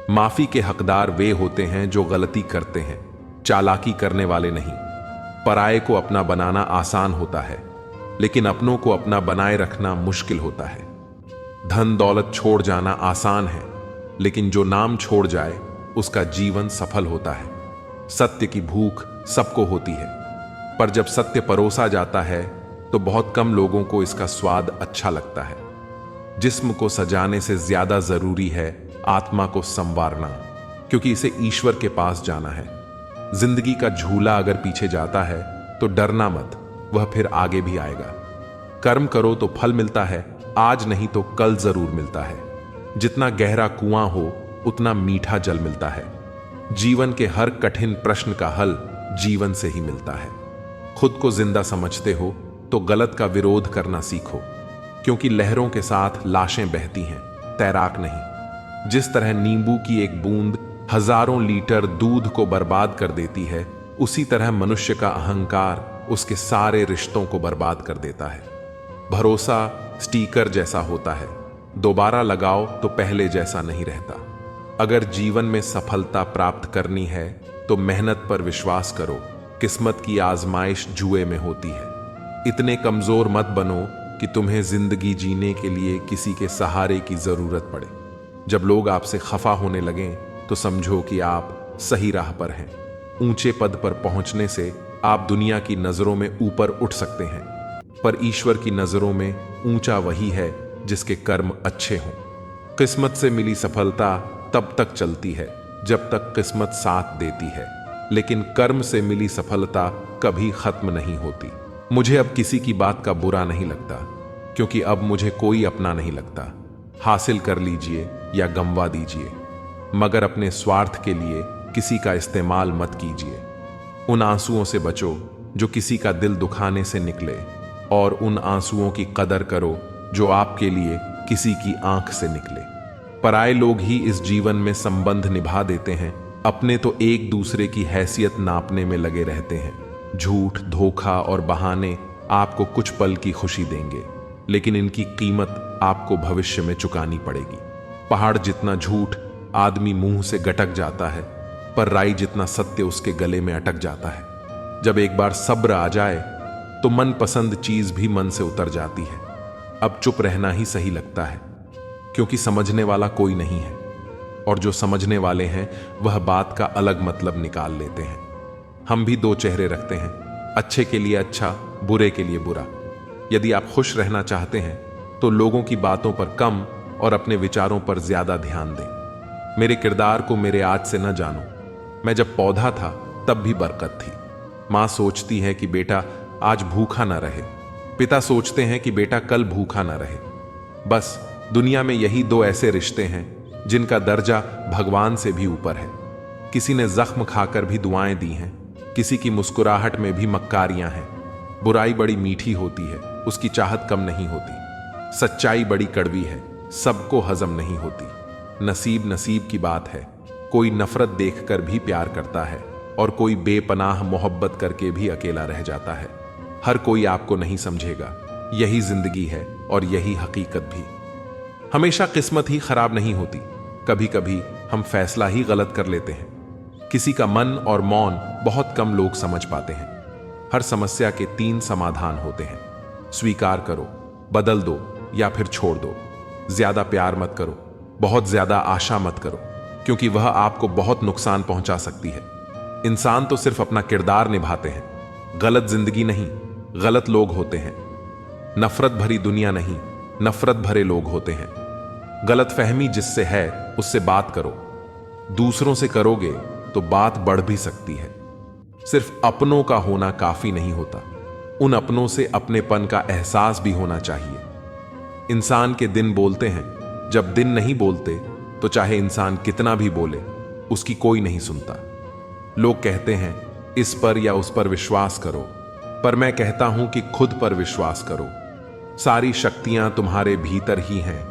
माफी के हकदार वे होते हैं जो गलती करते हैं, चालाकी करने वाले नहीं। पराये को अपना बनाना आसान होता है, लेकिन अपनों को अपना बनाए रखना मुश्किल होता है। धन दौलत छोड़ जाना आसान है, लेकिन जो नाम छोड़ जाए उसका जीवन सफल होता है। सत्य की भूख सबको होती है, पर जब सत्य परोसा जाता है तो बहुत कम लोगों को इसका स्वाद अच्छा लगता है। जिस्म को सजाने से ज्यादा जरूरी है आत्मा को संवारना, क्योंकि इसे ईश्वर के पास जाना है। जिंदगी का झूला अगर पीछे जाता है तो डरना मत, वह फिर आगे भी आएगा। कर्म करो तो फल मिलता है, आज नहीं तो कल जरूर मिलता है। जितना गहरा कुआं हो उतना मीठा जल मिलता है। जीवन के हर कठिन प्रश्न का हल जीवन से ही मिलता है। खुद को जिंदा समझते हो तो गलत का विरोध करना सीखो, क्योंकि लहरों के साथ लाशें बहती हैं, तैराक नहीं। जिस तरह नींबू की एक बूंद हजारों लीटर दूध को बर्बाद कर देती है, उसी तरह मनुष्य का अहंकार उसके सारे रिश्तों को बर्बाद कर देता है। भरोसा स्टीकर जैसा होता है, दोबारा लगाओ तो पहले जैसा नहीं रहता। अगर जीवन में सफलता प्राप्त करनी है तो मेहनत पर विश्वास करो, किस्मत की आजमाइश जुए में होती है। इतने कमजोर मत बनो कि तुम्हें जिंदगी जीने के लिए किसी के सहारे की जरूरत पड़े। जब लोग आपसे खफा होने लगें तो समझो कि आप सही राह पर हैं। ऊंचे पद पर पहुंचने से आप दुनिया की नजरों में ऊपर उठ सकते हैं, पर ईश्वर की नजरों में ऊंचा वही है जिसके कर्म अच्छे हों। किस्मत से मिली सफलता तब तक चलती है जब तक किस्मत साथ देती है, लेकिन कर्म से मिली सफलता कभी खत्म नहीं होती। मुझे अब किसी की बात का बुरा नहीं लगता, क्योंकि अब मुझे कोई अपना नहीं लगता। हासिल कर लीजिए या गंवा दीजिए, मगर अपने स्वार्थ के लिए किसी का इस्तेमाल मत कीजिए। उन आंसुओं से बचो जो किसी का दिल दुखाने से निकले, और उन आंसुओं की कदर करो जो आपके लिए किसी की आंख से निकले। पराये लोग ही इस जीवन में संबंध निभा देते हैं, अपने तो एक दूसरे की हैसियत नापने में लगे रहते हैं। झूठ, धोखा और बहाने आपको कुछ पल की खुशी देंगे, लेकिन इनकी कीमत आपको भविष्य में चुकानी पड़ेगी। पहाड़ जितना झूठ आदमी मुंह से गटक जाता है, पर राई जितना सत्य उसके गले में अटक जाता है। जब एक बार सब्र आ जाए तो मनपसंद चीज भी मन से उतर जाती है। अब चुप रहना ही सही लगता है, क्योंकि समझने वाला कोई नहीं है, और जो समझने वाले हैं वह बात का अलग मतलब निकाल लेते हैं। हम भी दो चेहरे रखते हैं, अच्छे के लिए अच्छा, बुरे के लिए बुरा। यदि आप खुश रहना चाहते हैं तो लोगों की बातों पर कम और अपने विचारों पर ज्यादा ध्यान दें। मेरे किरदार को मेरे आज से न जानो। मैं जब पौधा था तब भी बरकत थी। माँ सोचती है कि बेटा आज भूखा ना रहे, पिता सोचते हैं कि बेटा कल भूखा ना रहे। बस दुनिया में यही दो ऐसे रिश्ते हैं जिनका दर्जा भगवान से भी ऊपर है। किसी ने जख्म खाकर भी दुआएं दी हैं, किसी की मुस्कुराहट में भी मक्कारियां हैं। बुराई बड़ी मीठी होती है, उसकी चाहत कम नहीं होती। सच्चाई बड़ी कड़वी है, सबको हजम नहीं होती। नसीब नसीब की बात है, कोई नफरत देखकर भी प्यार करता है और कोई बेपनाह मोहब्बत करके भी अकेला रह जाता है। हर कोई आपको नहीं समझेगा, यही जिंदगी है और यही हकीकत भी। हमेशा किस्मत ही खराब नहीं होती, कभी कभी हम फैसला ही गलत कर लेते हैं। किसी का मन और मौन बहुत कम लोग समझ पाते हैं। हर समस्या के 3 समाधान होते हैं। स्वीकार करो, बदल दो या फिर छोड़ दो। ज्यादा प्यार मत करो, बहुत ज्यादा आशा मत करो, क्योंकि वह आपको बहुत नुकसान पहुंचा सकती है। इंसान तो सिर्फ अपना किरदार निभाते हैं, गलत जिंदगी नहीं, गलत लोग होते हैं। नफरत भरी दुनिया नहीं, नफरत भरे लोग होते हैं। गलत फहमी जिससे है उससे बात करो। दूसरों से करोगे तो बात बढ़ भी सकती है। सिर्फ अपनों का होना काफी नहीं होता, उन अपनों से अपनेपन का एहसास भी होना चाहिए। इंसान के दिन बोलते हैं, जब दिन नहीं बोलते तो चाहे इंसान कितना भी बोले उसकी कोई नहीं सुनता। लोग कहते हैं इस पर या उस पर विश्वास करो, पर मैं कहता हूं कि खुद पर विश्वास करो। सारी शक्तियां तुम्हारे भीतर ही हैं।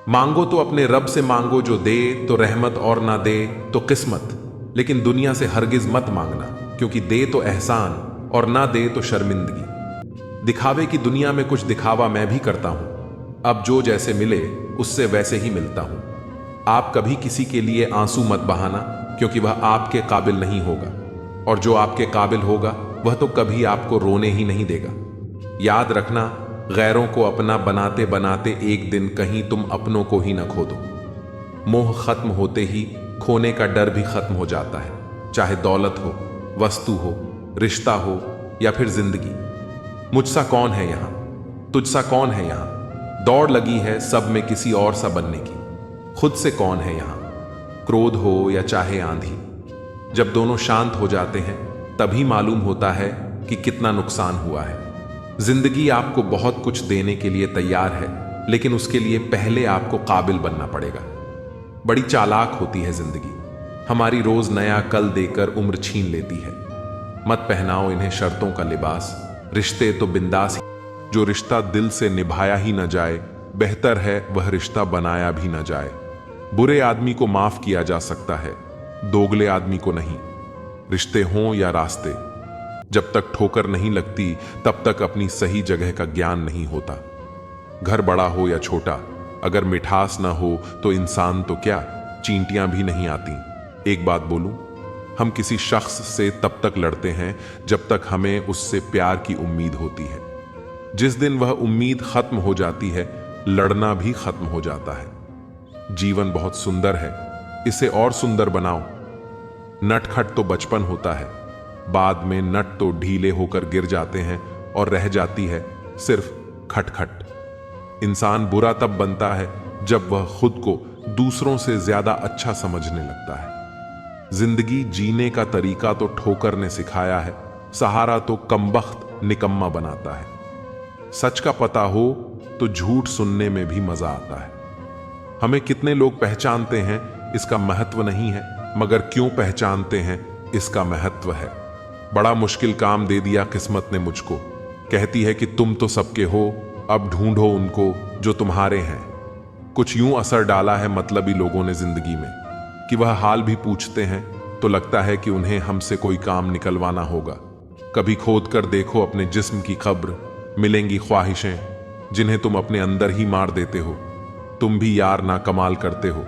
मांगो तो अपने रब से मांगो, जो दे तो रहमत और ना दे तो किस्मत। लेकिन दुनिया से हरगिज मत मांगना, क्योंकि दे तो एहसान और ना दे तो शर्मिंदगी। दिखावे की दुनिया में कुछ दिखावा मैं भी करता हूं, अब जो जैसे मिले उससे वैसे ही मिलता हूं। आप कभी किसी के लिए आंसू मत बहाना, क्योंकि वह आपके काबिल नहीं होगा, और जो आपके काबिल होगा वह तो कभी आपको रोने ही नहीं देगा। याद रखना, गैरों को अपना बनाते बनाते एक दिन कहीं तुम अपनों को ही न खो दो। मोह खत्म होते ही खोने का डर भी खत्म हो जाता है, चाहे दौलत हो, वस्तु हो, रिश्ता हो या फिर जिंदगी। मुझसा कौन है यहां, तुझसा कौन है यहां, दौड़ लगी है सब में किसी और सा बनने की। खुद से कौन है यहां, क्रोध हो या चाहे आंधी। जब दोनों शांत हो जाते हैं तभी मालूम होता है कि कितना नुकसान हुआ है। जिंदगी आपको बहुत कुछ देने के लिए तैयार है, लेकिन उसके लिए पहले आपको काबिल बनना पड़ेगा। बड़ी चालाक होती है जिंदगी, हमारी रोज नया कल देकर उम्र छीन लेती है। मत पहनाओ इन्हें शर्तों का लिबास, रिश्ते तो बिंदास। जो रिश्ता दिल से निभाया ही न जाए, बेहतर है वह रिश्ता बनाया भी न जाए। बुरे आदमी को माफ किया जा सकता है, दोगले आदमी को नहीं। रिश्ते हों या रास्ते, जब तक ठोकर नहीं लगती तब तक अपनी सही जगह का ज्ञान नहीं होता। घर बड़ा हो या छोटा, अगर मिठास ना हो तो इंसान तो क्या, चींटियां भी नहीं आती। एक बात बोलूं, हम किसी शख्स से तब तक लड़ते हैं जब तक हमें उससे प्यार की उम्मीद होती है। जिस दिन वह उम्मीद खत्म हो जाती है, लड़ना भी खत्म हो जाता है। जीवन बहुत सुंदर है, इसे और सुंदर बनाओ। नटखट तो बचपन होता है, बाद में नट तो ढीले होकर गिर जाते हैं और रह जाती है सिर्फ खटखट। इंसान बुरा तब बनता है जब वह खुद को दूसरों से ज्यादा अच्छा समझने लगता है। जिंदगी जीने का तरीका तो ठोकर ने सिखाया है, सहारा तो कमबख्त निकम्मा बनाता है। सच का पता हो तो झूठ सुनने में भी मजा आता है। हमें कितने लोग पहचानते हैं इसका महत्व नहीं है, मगर क्यों पहचानते हैं इसका महत्व है। बड़ा मुश्किल काम दे दिया किस्मत ने मुझको, कहती है कि तुम तो सबके हो, अब ढूंढो उनको जो तुम्हारे हैं। कुछ यूं असर डाला है मतलबी लोगों ने जिंदगी में कि वह हाल भी पूछते हैं तो लगता है कि उन्हें हमसे कोई काम निकलवाना होगा। कभी खोद कर देखो अपने जिस्म की कब्र, मिलेंगी ख्वाहिशें जिन्हें तुम अपने अंदर ही मार देते हो। तुम भी यार ना कमाल करते हो,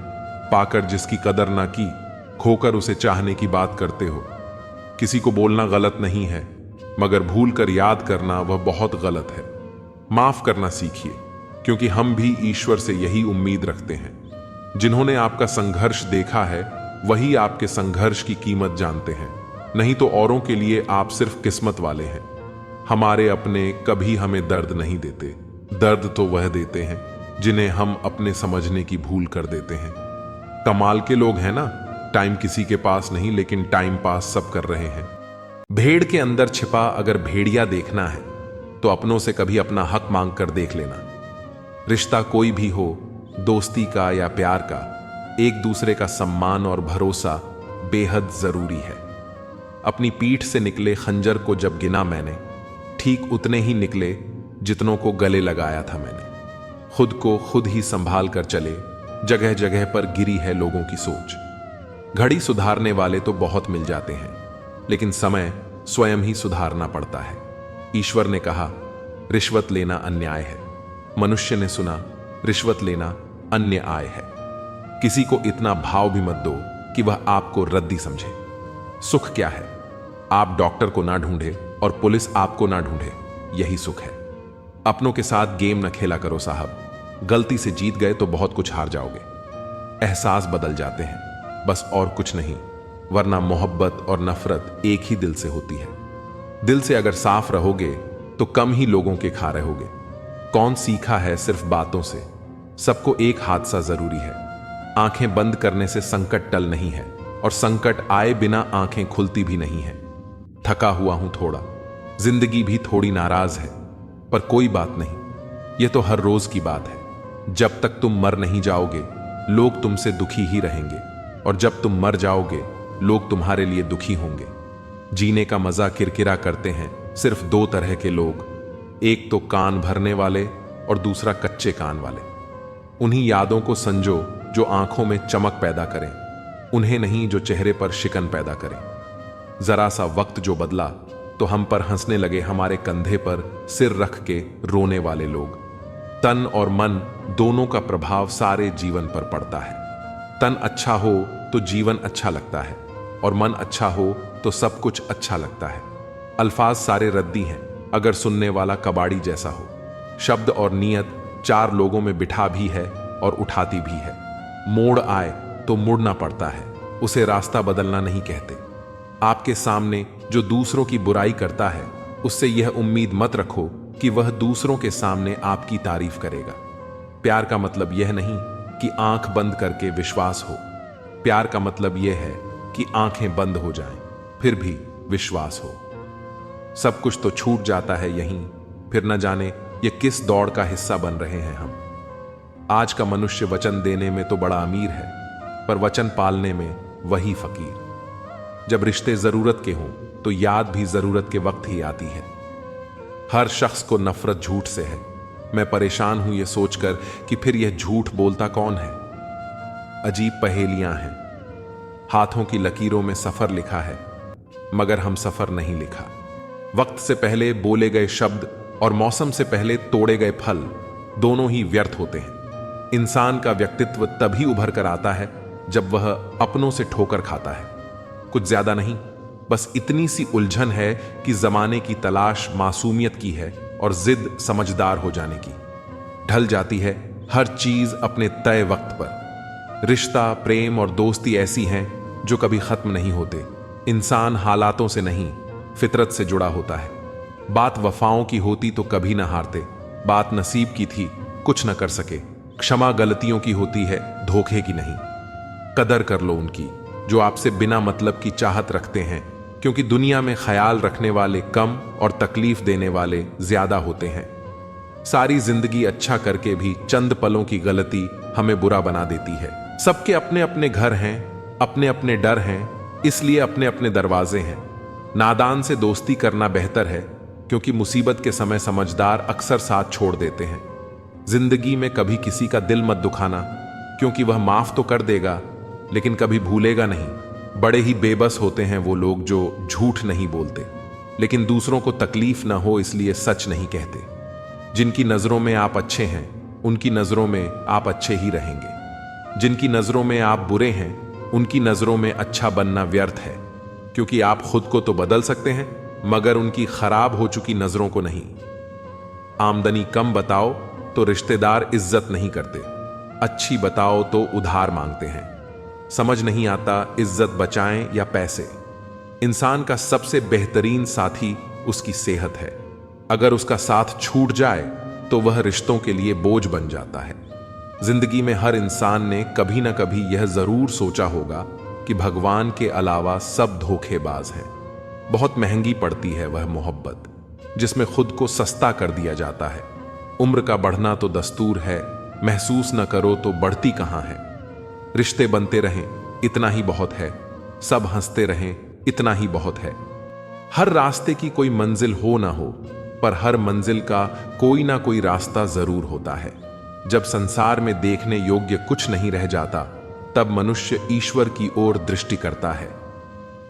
पाकर जिसकी कदर ना की, खोकर उसे चाहने की बात करते हो। किसी को बोलना गलत नहीं है, मगर भूल कर याद करना वह बहुत गलत है। माफ करना सीखिए, क्योंकि हम भी ईश्वर से यही उम्मीद रखते हैं। जिन्होंने आपका संघर्ष देखा है वही आपके संघर्ष की कीमत जानते हैं, नहीं तो औरों के लिए आप सिर्फ किस्मत वाले हैं। हमारे अपने कभी हमें दर्द नहीं देते, दर्द तो वह देते हैं जिन्हें हम अपने समझने की भूल कर देते हैं। कमाल के लोग हैं ना, टाइम किसी के पास नहीं लेकिन टाइम पास सब कर रहे हैं। भेड़ के अंदर छिपा अगर भेड़िया देखना है तो अपनों से कभी अपना हक मांग कर देख लेना। रिश्ता कोई भी हो, दोस्ती का या प्यार का, एक दूसरे का सम्मान और भरोसा बेहद जरूरी है। अपनी पीठ से निकले खंजर को जब गिना मैंने, ठीक उतने ही निकले जितनों को गले लगाया था मैंने। खुद को खुद ही संभाल कर चले, जगह जगह पर गिरी है लोगों की सोच। घड़ी सुधारने वाले तो बहुत मिल जाते हैं, लेकिन समय स्वयं ही सुधारना पड़ता है। ईश्वर ने कहा रिश्वत लेना अन्याय है, मनुष्य ने सुना रिश्वत लेना अन्याय है। किसी को इतना भाव भी मत दो कि वह आपको रद्दी समझे। सुख क्या है? आप डॉक्टर को ना ढूंढे और पुलिस आपको ना ढूंढे, यही सुख है। अपनों के साथ गेम न खेला करो साहब, गलती से जीत गए तो बहुत कुछ हार जाओगे। एहसास बदल जाते हैं बस, और कुछ नहीं, वरना मोहब्बत और नफरत एक ही दिल से होती है। दिल से अगर साफ रहोगे तो कम ही लोगों के खा रहोगे। कौन सीखा है सिर्फ बातों से, सबको एक हादसा जरूरी है। आंखें बंद करने से संकट टल नहीं है, और संकट आए बिना आंखें खुलती भी नहीं है। थका हुआ हूं थोड़ा, जिंदगी भी थोड़ी नाराज है, पर कोई बात नहीं, यह तो हर रोज की बात है। जब तक तुम मर नहीं जाओगे लोग तुमसे दुखी ही रहेंगे, और जब तुम मर जाओगे लोग तुम्हारे लिए दुखी होंगे। जीने का मजा किरकिरा करते हैं सिर्फ दो तरह के लोग, एक तो कान भरने वाले और दूसरा कच्चे कान वाले। उन्हीं यादों को संजो जो आंखों में चमक पैदा करें, उन्हें नहीं जो चेहरे पर शिकन पैदा करें। जरा सा वक्त जो बदला तो हम पर हंसने लगे हमारे कंधे पर सिर रख के रोने वाले लोग। तन और मन दोनों का प्रभाव सारे जीवन पर पड़ता है। तन अच्छा हो तो जीवन अच्छा लगता है, और मन अच्छा हो तो सब कुछ अच्छा लगता है। अल्फाज सारे रद्दी हैं अगर सुनने वाला कबाड़ी जैसा हो। शब्द और नियत चार लोगों में बिठा भी है और उठाती भी है। मोड़ आए तो मुड़ना पड़ता है, उसे रास्ता बदलना नहीं कहते। आपके सामने जो दूसरों की बुराई करता है उससे यह उम्मीद मत रखो कि वह दूसरों के सामने आपकी तारीफ करेगा। प्यार का मतलब यह नहीं कि आंख बंद करके विश्वास हो, प्यार का मतलब यह है कि आंखें बंद हो जाएं फिर भी विश्वास हो। सब कुछ तो छूट जाता है यहीं, फिर न जाने ये किस दौड़ का हिस्सा बन रहे हैं हम। आज का मनुष्य वचन देने में तो बड़ा अमीर है, पर वचन पालने में वही फकीर। जब रिश्ते जरूरत के हों तो याद भी जरूरत के वक्त ही आती है। हर शख्स को नफरत झूठ से है। मैं परेशान हूं ये सोचकर कि फिर यह झूठ बोलता कौन है। अजीब पहेलियां हैं। हाथों की लकीरों में सफर लिखा है, मगर हम सफर नहीं लिखा। वक्त से पहले बोले गए शब्द और मौसम से पहले तोड़े गए फल दोनों ही व्यर्थ होते हैं। इंसान का व्यक्तित्व तभी उभर कर आता है जब वह अपनों से ठोकर खाता है। कुछ ज्यादा नहीं, बस इतनी सी उलझन है कि जमाने की तलाश मासूमियत की है और जिद समझदार हो जाने की। ढल जाती है हर चीज अपने तय वक्त पर। रिश्ता, प्रेम और दोस्ती ऐसी हैं जो कभी खत्म नहीं होते। इंसान हालातों से नहीं, फितरत से जुड़ा होता है। बात वफाओं की होती तो कभी ना हारते। बात नसीब की थी, कुछ न कर सके। क्षमा गलतियों की होती है, धोखे की नहीं। कदर कर लो उनकी जो आपसे बिना मतलब की चाहत रखते हैं, क्योंकि दुनिया में ख्याल रखने वाले कम और तकलीफ देने वाले ज्यादा होते हैं। सारी जिंदगी अच्छा करके भी चंद पलों की गलती हमें बुरा बना देती है। सबके अपने अपने घर हैं, अपने अपने डर हैं, इसलिए अपने अपने दरवाजे हैं। नादान से दोस्ती करना बेहतर है, क्योंकि मुसीबत के समय समझदार अक्सर साथ छोड़ देते हैं। जिंदगी में कभी किसी का दिल मत दुखाना, क्योंकि वह माफ तो कर देगा लेकिन कभी भूलेगा नहीं। बड़े ही बेबस होते हैं वो लोग जो झूठ नहीं बोलते, लेकिन दूसरों को तकलीफ ना हो इसलिए सच नहीं कहते। जिनकी नजरों में आप अच्छे हैं, उनकी नजरों में आप अच्छे ही रहेंगे। जिनकी नजरों में आप बुरे हैं, उनकी नजरों में अच्छा बनना व्यर्थ है, क्योंकि आप खुद को तो बदल सकते हैं, मगर उनकी खराब हो चुकी नजरों को नहीं। आमदनी कम बताओ तो रिश्तेदार इज्जत नहीं करते, अच्छी बताओ तो उधार मांगते हैं। समझ नहीं आता इज्जत बचाएं या पैसे। इंसान का सबसे बेहतरीन साथी उसकी सेहत है। अगर उसका साथ छूट जाए तो वह रिश्तों के लिए बोझ बन जाता है। जिंदगी में हर इंसान ने कभी ना कभी यह जरूर सोचा होगा कि भगवान के अलावा सब धोखेबाज हैं। बहुत महंगी पड़ती है वह मोहब्बत जिसमें खुद को सस्ता कर दिया जाता है। उम्र का बढ़ना तो दस्तूर है, महसूस न करो तो बढ़ती कहां है। रिश्ते बनते रहें इतना ही बहुत है, सब हंसते रहें इतना ही बहुत है। हर रास्ते की कोई मंजिल हो ना हो, पर हर मंजिल का कोई ना कोई रास्ता जरूर होता है। जब संसार में देखने योग्य कुछ नहीं रह जाता, तब मनुष्य ईश्वर की ओर दृष्टि करता है।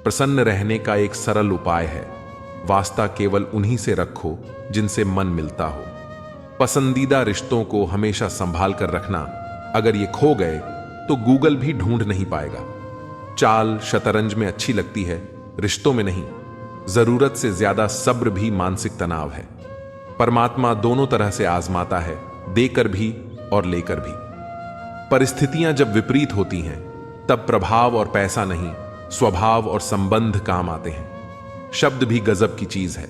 प्रसन्न रहने का एक सरल उपाय है, वास्ता केवल उन्हीं से रखो जिनसे मन मिलता हो। पसंदीदा रिश्तों को हमेशा संभाल कर रखना, अगर ये खो गए तो गूगल भी ढूंढ नहीं पाएगा। चाल शतरंज में अच्छी लगती है, रिश्तों में नहीं। जरूरत से ज्यादा सब्र भी मानसिक तनाव है। परमात्मा दोनों तरह से आजमाता है, देकर भी और लेकर भी। परिस्थितियां जब विपरीत होती हैं, तब प्रभाव और पैसा नहीं, स्वभाव और संबंध काम आते हैं। शब्द भी गजब की चीज है,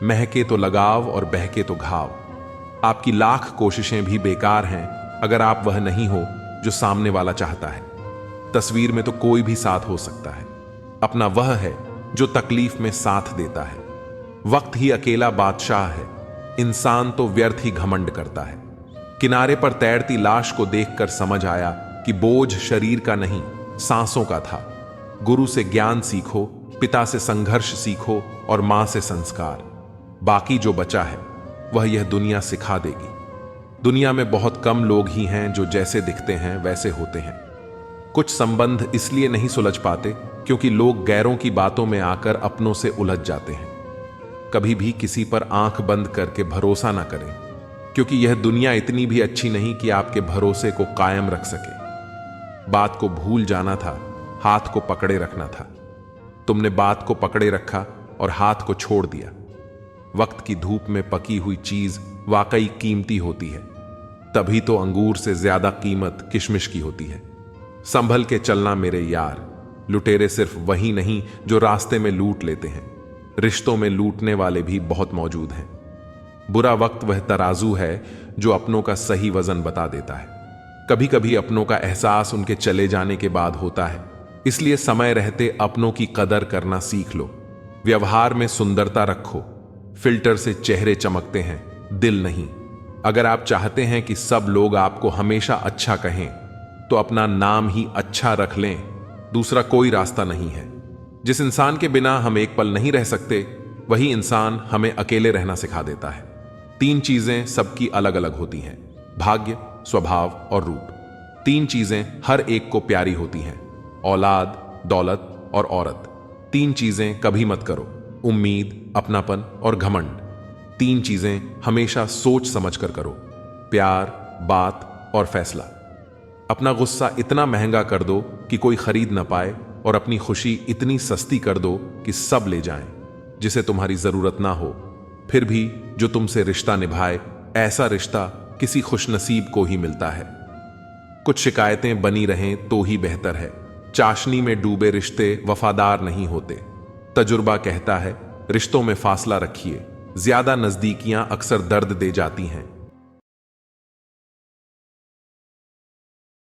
महके तो लगाव और बहके तो घाव। आपकी लाख कोशिशें भी बेकार हैं अगर आप वह नहीं हो जो सामने वाला चाहता है। तस्वीर में तो कोई भी साथ हो सकता है, अपना वह है जो तकलीफ में साथ देता है। वक्त ही अकेला बादशाह है, इंसान तो व्यर्थ ही घमंड करता है। किनारे पर तैरती लाश को देखकर समझ आया कि बोझ शरीर का नहीं, सांसों का था। गुरु से ज्ञान सीखो, पिता से संघर्ष सीखो और मां से संस्कार। बाकी जो बचा है वह यह दुनिया सिखा देगी। दुनिया में बहुत कम लोग ही हैं जो जैसे दिखते हैं वैसे होते हैं। कुछ संबंध इसलिए नहीं सुलझ पाते क्योंकि लोग गैरों की बातों में आकर अपनों से उलझ जाते हैं। कभी भी किसी पर आंख बंद करके भरोसा ना करें, क्योंकि यह दुनिया इतनी भी अच्छी नहीं कि आपके भरोसे को कायम रख सके। बात को भूल जाना था, हाथ को पकड़े रखना था। तुमने बात को पकड़े रखा और हाथ को छोड़ दिया। वक्त की धूप में पकी हुई चीज वाकई कीमती होती है, तभी तो अंगूर से ज्यादा कीमत किशमिश की होती है। संभल के चलना मेरे यार, लुटेरे सिर्फ वही नहीं जो रास्ते में लूट लेते हैं, रिश्तों में लूटने वाले भी बहुत मौजूद हैं। बुरा वक्त वह तराजू है जो अपनों का सही वजन बता देता है। कभी कभी अपनों का एहसास उनके चले जाने के बाद होता है, इसलिए समय रहते अपनों की कदर करना सीख लो। व्यवहार में सुंदरता रखो, फिल्टर से चेहरे चमकते हैं, दिल नहीं। अगर आप चाहते हैं कि सब लोग आपको हमेशा अच्छा कहें, तो अपना नाम ही अच्छा रख लें, दूसरा कोई रास्ता नहीं है। जिस इंसान के बिना हम एक पल नहीं रह सकते, वही इंसान हमें अकेले रहना सिखा देता है। 3 चीजें सबकी अलग अलग होती हैं, भाग्य, स्वभाव और रूप। 3 चीजें हर एक को प्यारी होती हैं, औलाद, दौलत और औरत। 3 चीजें कभी मत करो, उम्मीद, अपनापन और घमंड। 3 चीजें हमेशा सोच समझ कर करो, प्यार, बात और फैसला। अपना गुस्सा इतना महंगा कर दो कि कोई खरीद ना पाए, और अपनी खुशी इतनी सस्ती कर दो कि सब ले जाएं। जिसे तुम्हारी जरूरत ना हो, फिर भी जो तुमसे रिश्ता निभाए, ऐसा रिश्ता किसी खुशनसीब को ही मिलता है। कुछ शिकायतें बनी रहें तो ही बेहतर है। चाशनी में डूबे रिश्ते वफादार नहीं होते। तजुर्बा कहता है, रिश्तों में फासला रखिए, ज्यादा नजदीकियां अक्सर दर्द दे जाती हैं।